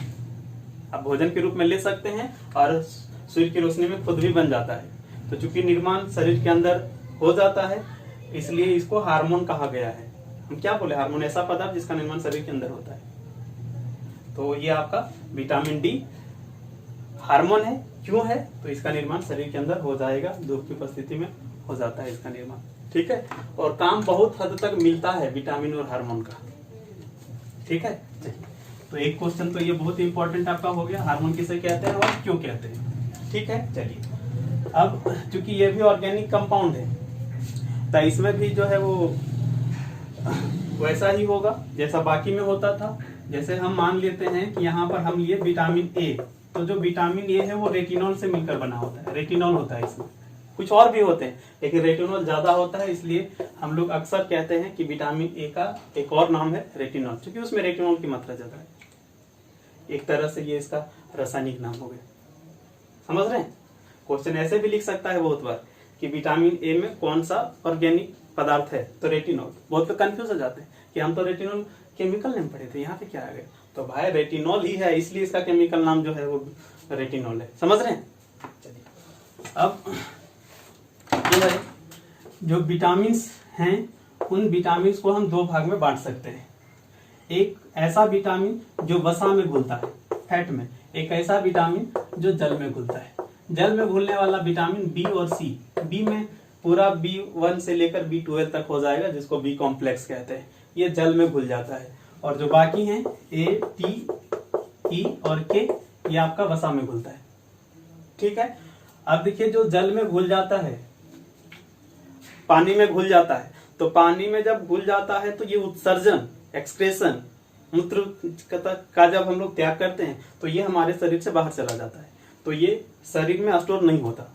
आप भोजन के रूप में ले सकते हैं और सूर्य की रोशनी में खुद भी बन जाता है। तो चूंकि निर्माण शरीर के अंदर हो जाता है, इसलिए इसको हार्मोन कहा गया है। हम क्या बोले, हार्मोन ऐसा पदार्थ जिसका निर्माण शरीर के अंदर होता है। तो ये आपका विटामिन D हार्मोन है। क्यों है? तो इसका निर्माण शरीर के अंदर हो जाएगा, धूप की उपस्थिति में हो जाता है इसका निर्माण। ठीक है, और काम बहुत हद तक मिलता है विटामिन और हार्मोन का। ठीक है, तो एक क्वेश्चन तो ये बहुत इंपॉर्टेंट आपका हो गया, हार्मोन किसे कहते हैं और क्यों कहते हैं। ठीक है, चलिए अब चूंकि ये भी ऑर्गेनिक कंपाउंड है, तो इसमें भी जो है वो वैसा ही होगा जैसा बाकी में होता था। जैसे हम मान लेते हैं कि यहाँ पर हम लिए विटामिन A, तो जो विटामिन A है वो रेटिनॉल से मिलकर बना होता है। रेटिनॉल होता है इसमें, कुछ और भी होते हैं लेकिन रेटिनॉल ज्यादा होता है, इसलिए हम लोग अक्सर कहते हैं कि विटामिन A का एक और नाम है रेटिनॉल, क्योंकि उसमें रेटिनॉल की मात्रा ज्यादा है। एक तरह से ये इसका रासायनिक नाम हो गया। समझ रहे हैं? क्वेश्चन ऐसे भी लिख सकता है बहुत बार कि विटामिन ए में कौन सा ऑर्गेनिक पदार्थ है, तो रेटिनॉल। बहुत लोग कंफ्यूज हो जाते हैं कि हम तो रेटिनॉल केमिकल नेम पढ़े थे, यहाँ पे क्या आ गया? तो भाई रेटिनॉल ही है, इसलिए इसका केमिकल नाम जो है वो रेटिनॉल है। समझ रहे हैं? चलिए, अब जो है जो विटामिन हैं उन विटामिन को हम दो भाग में बांट सकते हैं। एक ऐसा विटामिन जो वसा में घुलता है, फैट में, एक ऐसा विटामिन जो जल में घुलता है। जल में घुलने वाला विटामिन बी और सी, बी में पूरा B1 से लेकर B12 तक हो जाएगा, जिसको बी कॉम्प्लेक्स कहते हैं, ये जल में घुल जाता है। और जो बाकी हैं ए, टी, ई और के, ये आपका वसा में घुलता है। ठीक है, अब देखिए जो जल में घुल जाता है, पानी में घुल जाता है, तो पानी में जब घुल जाता है तो ये उत्सर्जन, एक्सक्रेशन, मूत्र का जब हम लोग त्याग करते हैं तो ये हमारे शरीर से बाहर चला जाता है, तो ये शरीर में स्टोर नहीं होता।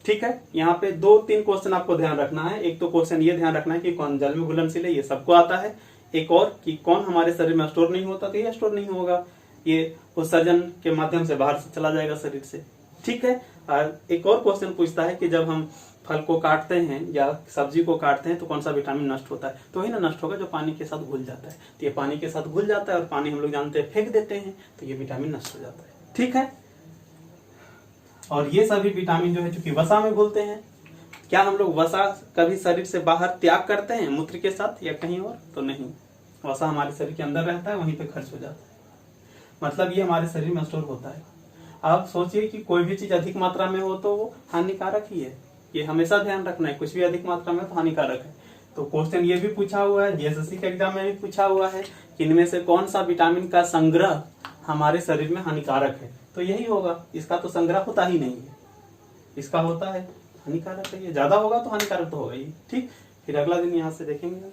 ठीक है, यहाँ पे 2-3 क्वेश्चन आपको ध्यान रखना है। एक तो क्वेश्चन ये ध्यान रखना है कि कौन जल में घुलनशील है, ये सबको आता है। एक और कि कौन हमारे शरीर में स्टोर नहीं होता, तो ये स्टोर नहीं होगा, ये उत्सर्जन के माध्यम से बाहर से चला जाएगा शरीर से। ठीक है, और एक और क्वेश्चन पूछता है कि जब हम फल को काटते हैं या सब्जी को काटते हैं तो कौन सा विटामिन नष्ट होता है, तो वही ना नष्ट होगा जो पानी के साथ घुल जाता है। तो ये पानी के साथ घुल जाता है और पानी हम लोग जानते हैं फेंक देते हैं, तो ये विटामिन नष्ट हो जाता है। ठीक है, और ये सभी विटामिन जो है चूंकि वसा में घुलते हैं, क्या हम लोग वसा कभी शरीर से बाहर त्याग करते हैं मूत्र के साथ या कहीं और? तो नहीं, वसा हमारे शरीर के अंदर रहता है, वहीं पे खर्च हो जाता है। मतलब ये हमारे शरीर में स्टोर होता है। आप सोचिए कि कोई भी चीज अधिक मात्रा में हो तो वो हानिकारक ही है, ये हमेशा ध्यान रखना है। कुछ भी अधिक मात्रा में तो हानिकारक है। तो क्वेश्चन ये भी पूछा हुआ है, जीएसएससी के एग्जाम में भी पूछा हुआ है कि इनमें से कौन सा विटामिन का संग्रह हमारे शरीर में हानिकारक है, तो यही होगा। इसका तो संग्रह होता ही नहीं है, इसका होता है हानिकारक है। ये ज्यादा होगा तो हानिकारक तो होगा ही। ठीक, फिर अगला दिन यहाँ से देखेंगे।